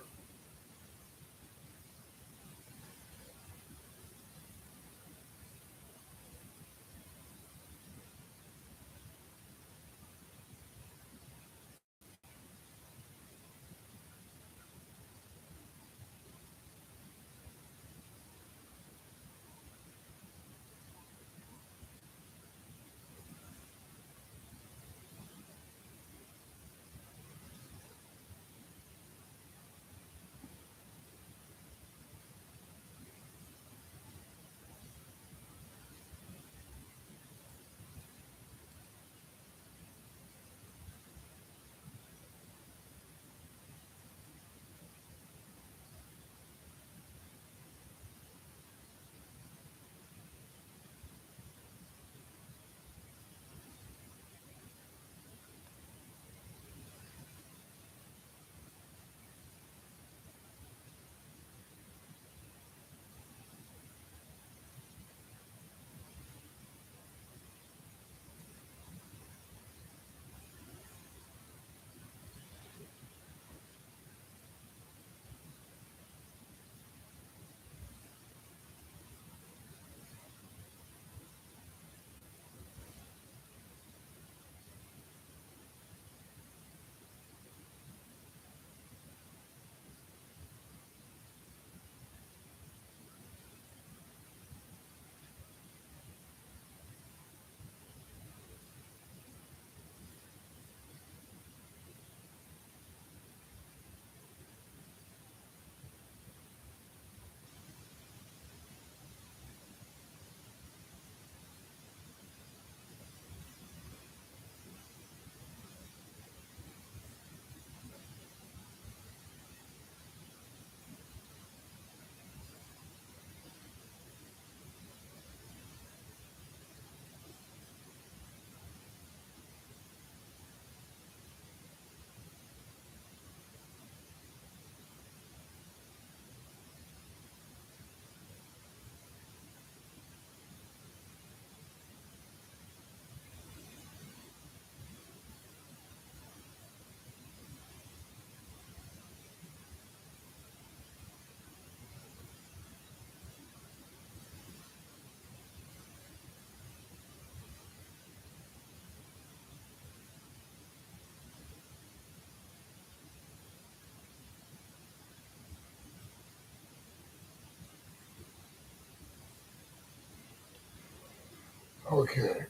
Okay.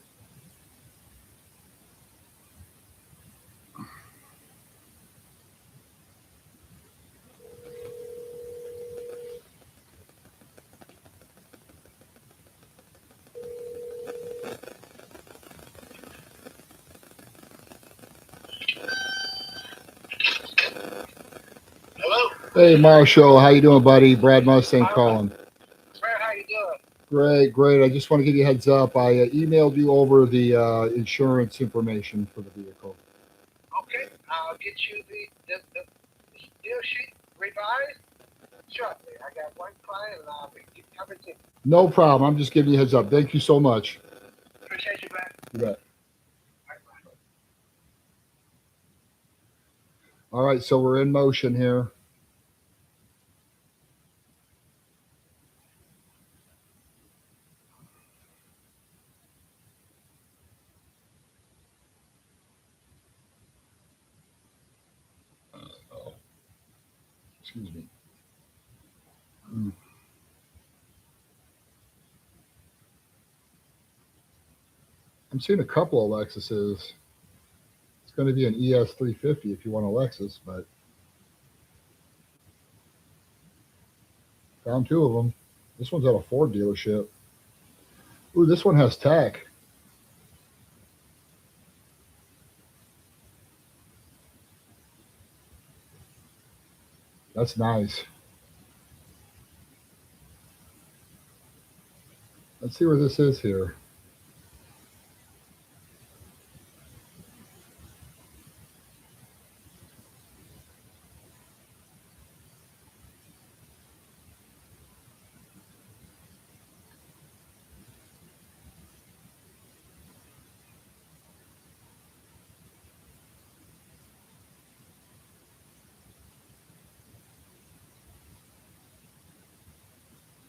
Hello, Hey, Marshall, how you doing, buddy? Brad Mustang calling. Brad. How you doing? Great, great. I just want to give you a heads up. I emailed you over the insurance information for the vehicle. Okay, I'll get you the deal sheet revised shortly. I got one client, and I'll be coming to you. No problem. I'm just giving you a heads up. Thank you so much. Appreciate you, Brad. You bet. Bye bye. All right, so we're in motion here. Oh, excuse me. Mm. I'm seeing a couple of Lexuses. It's going to be an ES 350 if you want a Lexus, but found two of them. This one's at a Ford dealership. Ooh, this one has tech. That's nice. Let's see where this is here.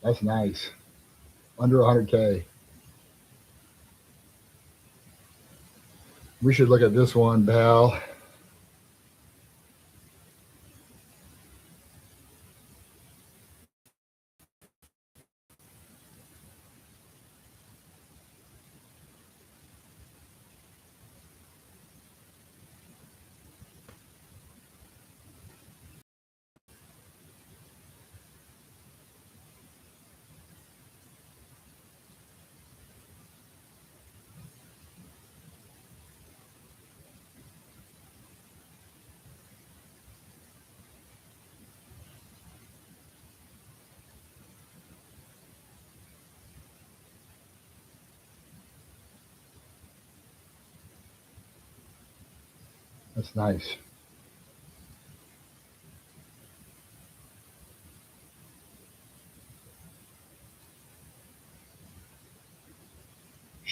That's nice. Under 100K. We should look at this one, Val. That's nice.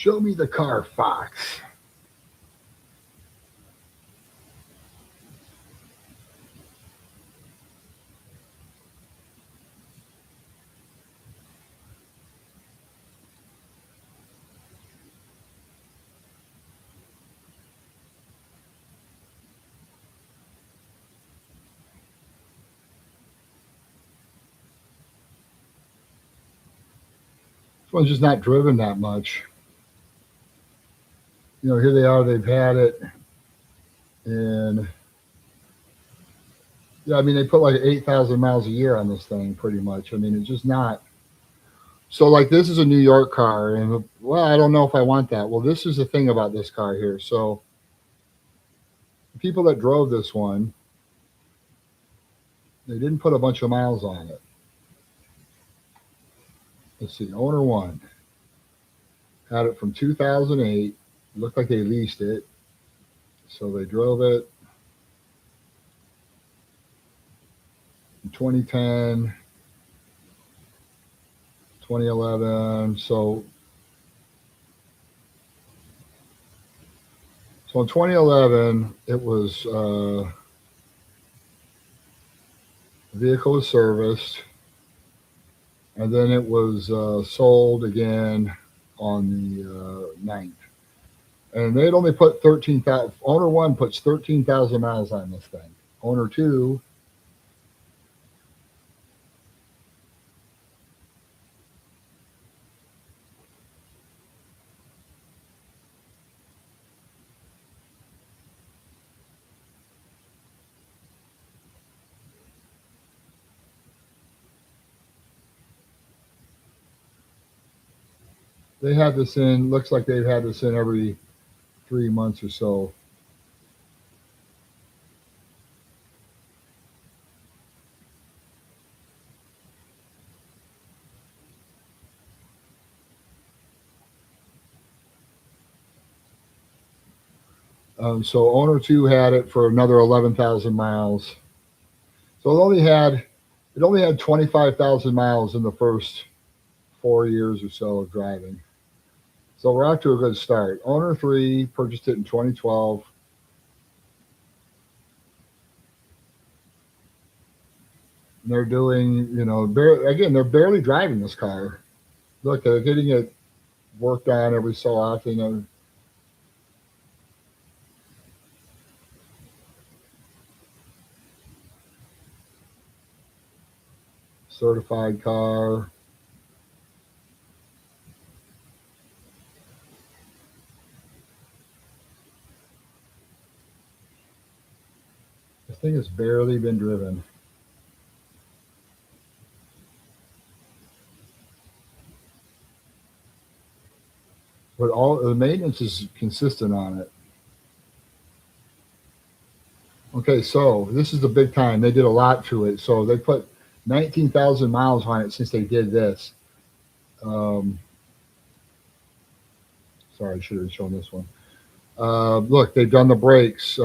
Show me the car, Fox. This one's just not driven that much. Here they are. They've had it, and yeah, I mean, they put like 8,000 miles a year on this thing, pretty much. I mean, it's just not. So, like, this is a New York car, and well, I don't know if I want that. Well, this is the thing about this car here. So, the people that drove this one, they didn't put a bunch of miles on it. Let's see, owner one had it from 2008. Looked like they leased it, so they drove it in 2010, 2011. So in 2011, it was the vehicle was serviced, and then it was sold again on the 9th. And they'd only put 13,000. Owner one puts 13,000 miles on this thing. Owner two, they had this in. Looks like they've had this in every 3 months or so. So owner two had it for another 11,000 miles. So it only had 25,000 miles in the first 4 years or so of driving. So we're off to a good start. Owner three purchased it in 2012. And they're doing, again, they're barely driving this car. Look, they're getting it worked on every so often. Certified car. This thing has barely been driven. But all the maintenance is consistent on it. Okay, so this is the big time. They did a lot to it. So they put 19,000 miles on it since they did this. Um, Sorry, I should have shown this one. Look, they've done the brakes.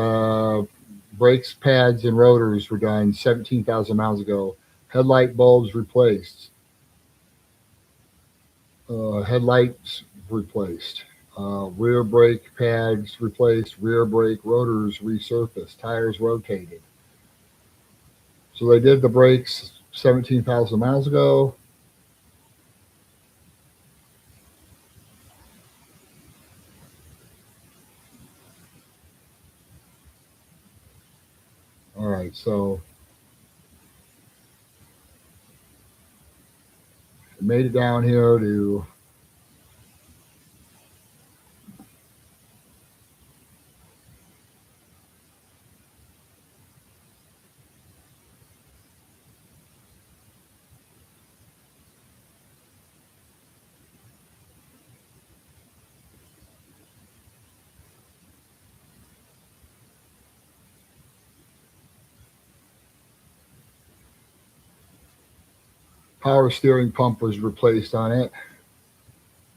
Brakes, pads, and rotors were done 17,000 miles ago. Headlight bulbs replaced. Headlights replaced. Rear brake pads replaced. Rear brake rotors resurfaced. Tires rotated. So they did the brakes 17,000 miles ago. right, so I made it down here to power steering pump was replaced on it.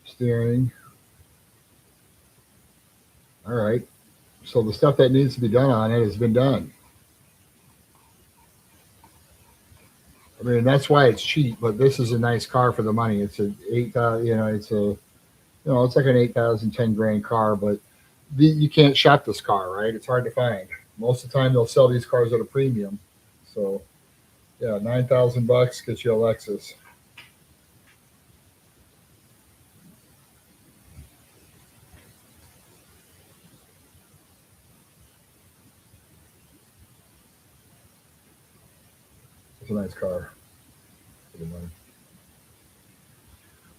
Steering. All right. So the stuff that needs to be done on it has been done. I mean, that's why it's cheap, but this is a nice car for the money. It's a it's like an 8,000, 10 grand car, but you can't shop this car, right? It's hard to find. Most of the time they'll sell these cars at a premium. So yeah, $9,000 gets you a Lexus. It's a nice car for the money.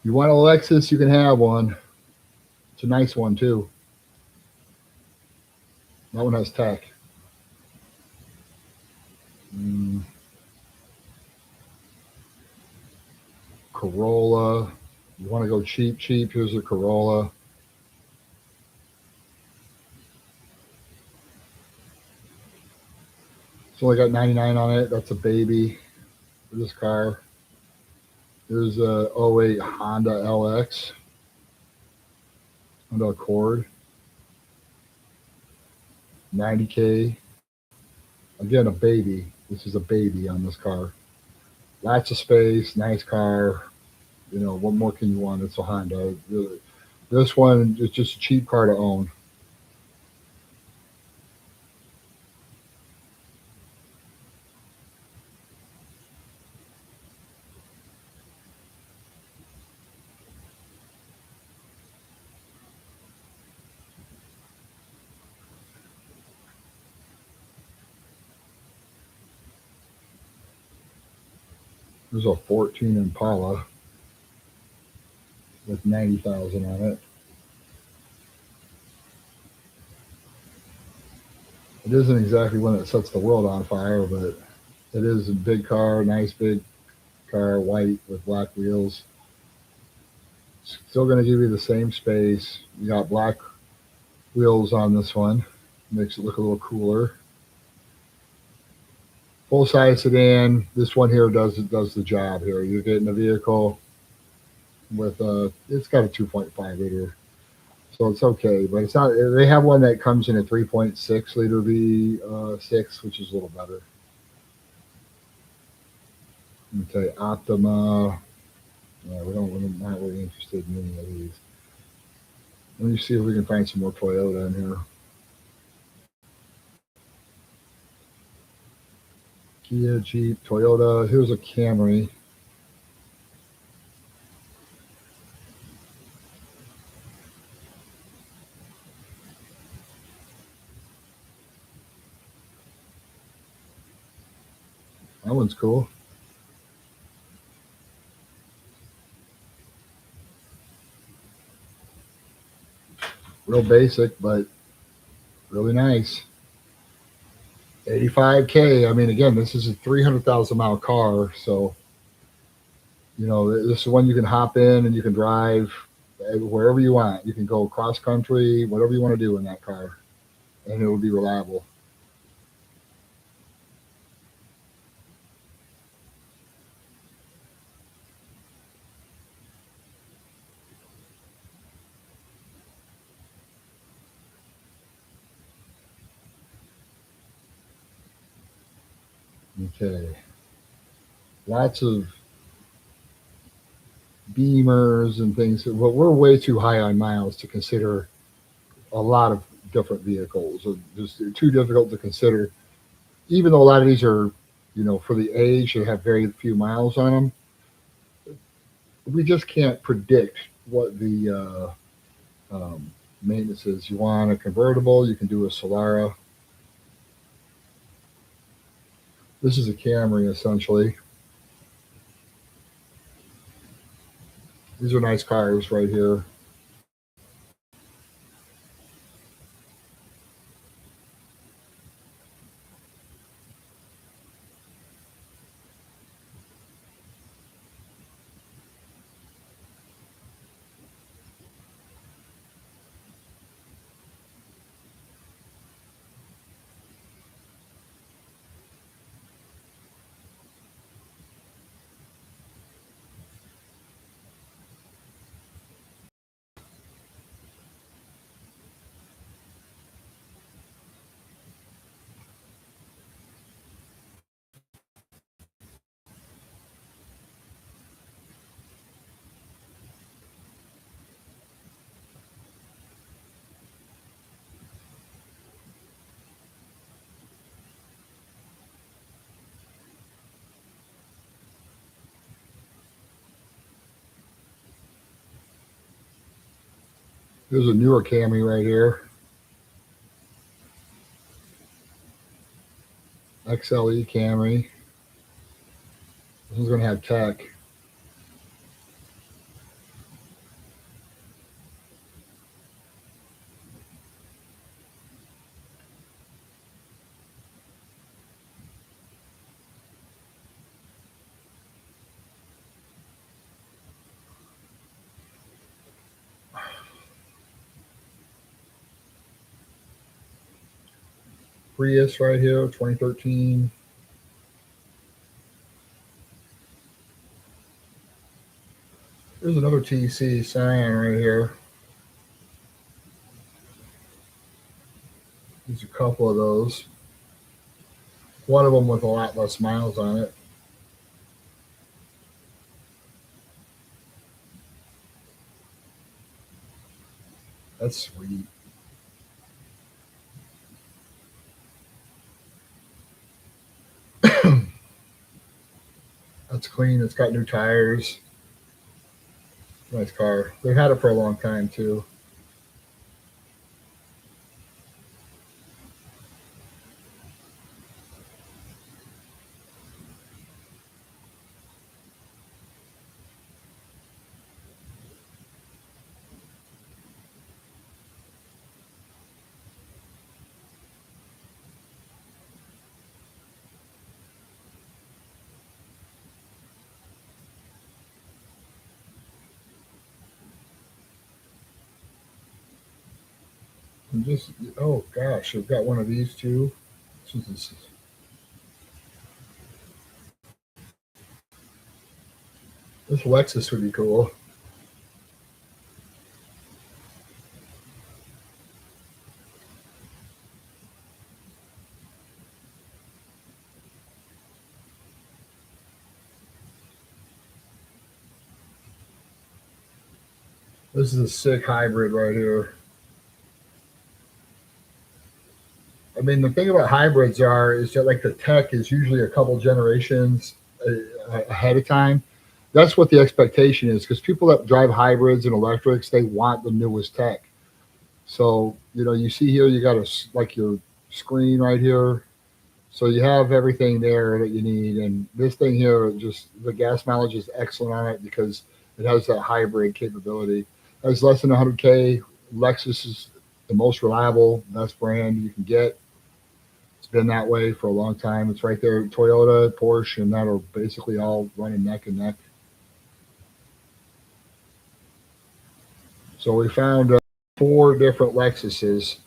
You want a Lexus, you can have one. It's a nice one too. That one has tech. Mm, Corolla. You want to go cheap, cheap? Here's a Corolla. It's only got 99 on it. That's a baby for this car. There's a '08 Honda LX, Honda Accord, 90K. Again, a baby. This is a baby on this car. Lots of space, nice car. What more can you want? It's a Honda. This one is just a cheap car to own. There's a 14 Impala with 90,000 on it. It isn't exactly one that sets the world on fire, but it is a big car, nice big car, white with black wheels. Still going to give you the same space. You got black wheels on this one, makes it look a little cooler. Full size sedan. This one here does the job. Here you're getting a vehicle with it's got a 2.5 liter, so it's okay. But it's not. They have one that comes in a 3.6 liter V6, which is a little better. Okay, Optima. Yeah, we're not really interested in any of these. Let me see if we can find some more Toyota in here. Kia, Jeep, Toyota. Here's a Camry. That one's cool. Real basic, but really nice. 85K. I mean, again, this is a 300,000 mile car, so this is one you can hop in and you can drive wherever you want. You can go cross country, whatever you want to do in that car, and it will be reliable. Okay, lots of Beamers and things, but we're way too high on miles to consider a lot of different vehicles. Just too difficult to consider. Even though a lot of these are, for the age, they have very few miles on them. We just can't predict what the maintenance is. You want a convertible, you can do a Solara. This is a Camry essentially. These are nice cars right here. There's a newer Camry right here. XLE Camry. This one's going to have tech. Prius right here, 2013. There's another TC Scion right here. There's a couple of those. One of them with a lot less miles on it. That's sweet. That's clean. It's got new tires. Nice car. They've had it for a long time too. And just oh gosh, I've got one of these too. This Lexus would be cool. This is a sick hybrid right here. I mean, the thing about hybrids is that like the tech is usually a couple generations ahead of time. That's what the expectation is because people that drive hybrids and electrics, they want the newest tech. So you see here, you got like your screen right here. So you have everything there that you need, and this thing here, just the gas mileage is excellent on it because it has that hybrid capability. It has less than 100K. Lexus is the most reliable, best brand you can get. It's been that way for a long time. It's right there. Toyota, Porsche, and that are basically all running neck and neck. So we found four different Lexuses.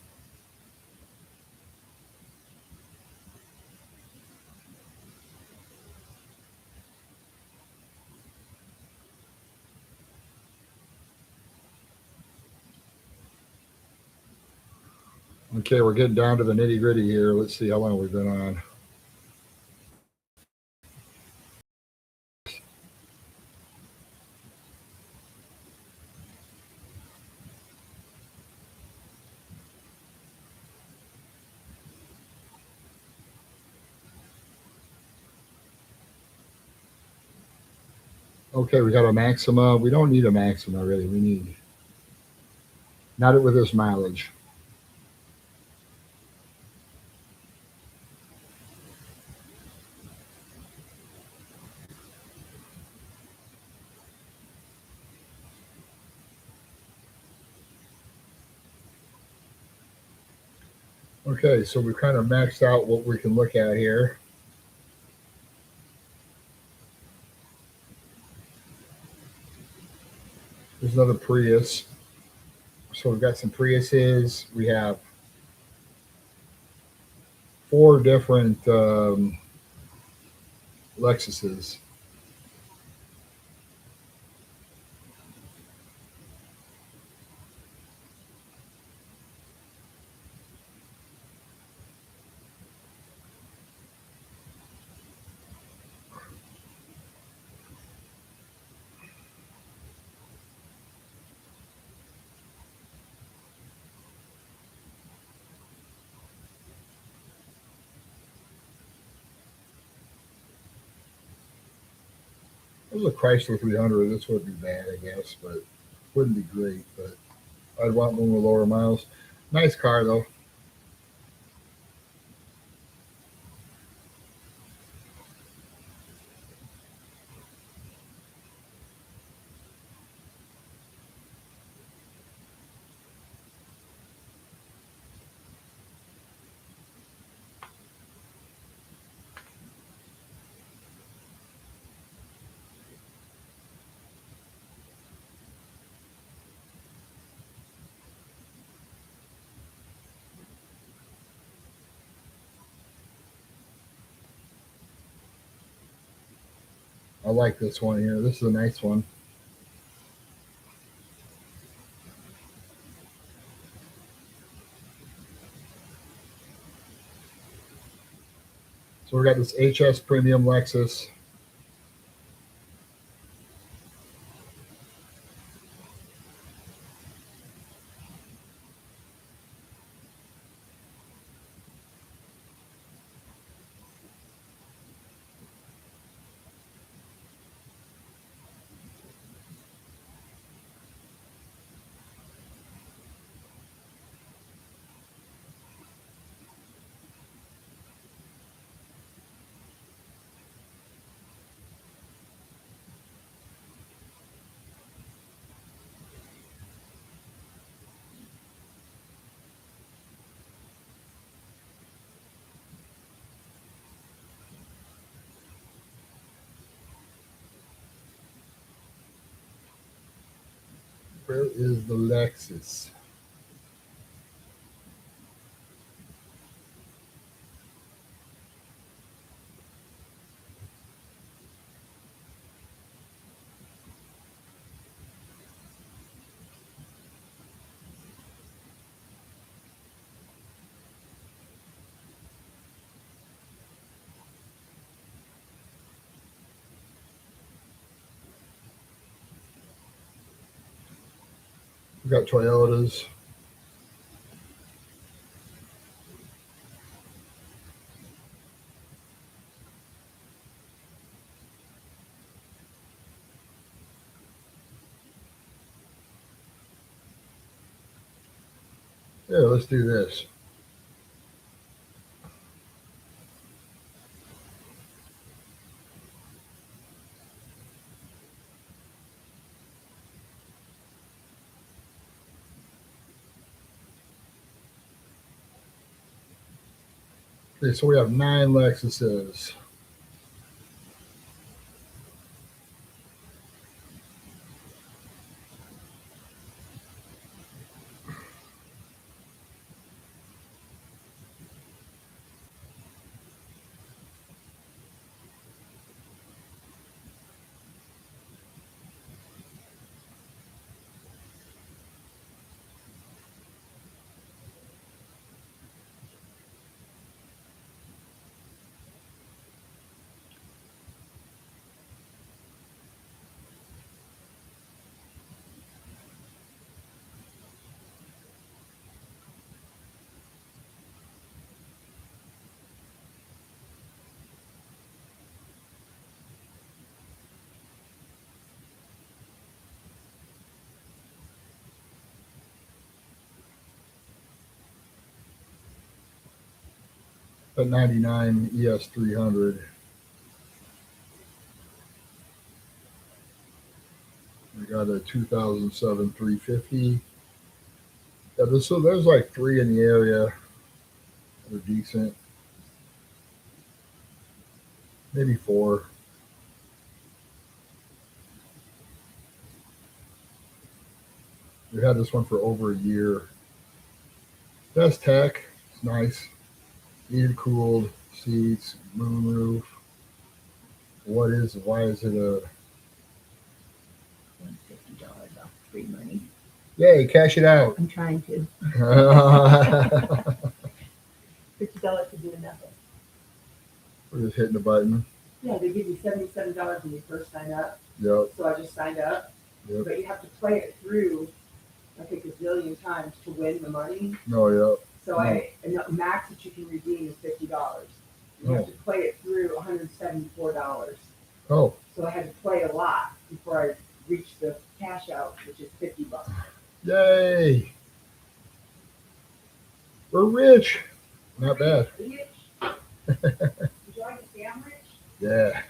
Okay, we're getting down to the nitty gritty here. Let's see how long we've been on. Okay, we got a Maxima. We don't need a Maxima really. We need not with this mileage. Okay, so we've kind of maxed out what we can look at here. There's another Prius. So we've got some Priuses. We have four different Lexuses. This is a Chrysler 300. This wouldn't be bad, I guess, but wouldn't be great. But I'd want one with lower miles. Nice car though. I like this one here. This is a nice one. So we got this HS Premium Lexus. Where is the Lexus? We got Toyotas. Yeah, let's do this. Okay, so we have 9 Lexuses. A 99 ES300. We got a 2007 350. Yeah, so there's like three in the area. They're decent. Maybe 4. We've had this one for over a year. Best tech. It's nice. Heated, cooled seats, moonroof. Why is it a, $150 off free money. yay, cash it out. I'm trying to. We're $50 to do nothing. just hitting the button. Yeah, they give you $77 when you first sign up, Yep, so I just signed up. Yep. But you have to play it through like a gazillion times to win the money. no, yep. So and the max that you can redeem is $50. You have to play it through $174. Oh, So I had to play a lot before I reached the cash out, which is $50. yay. We're rich. Not bad. Rich? Would you like to say I'm rich? Yeah.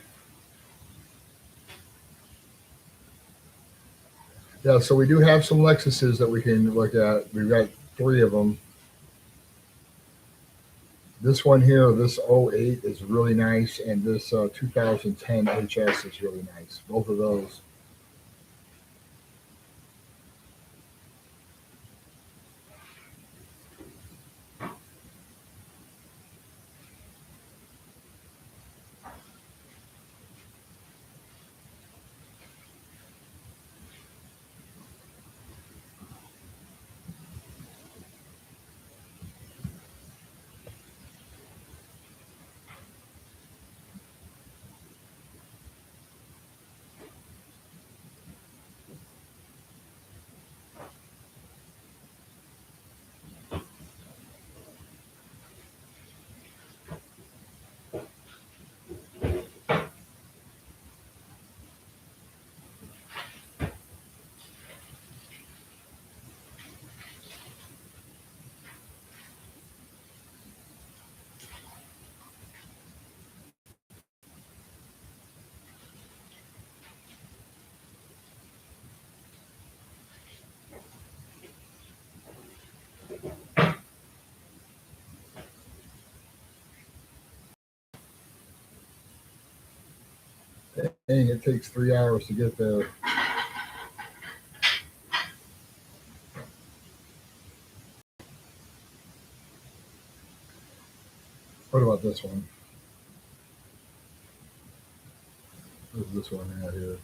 Yeah, so we do have some Lexuses that we can look at. We've got 3 of them. This one here, this '08 is really nice, and this 2010 HS is really nice. Both of those. Dang, it takes 3 hours to get there. What about this one? Where's this one at here?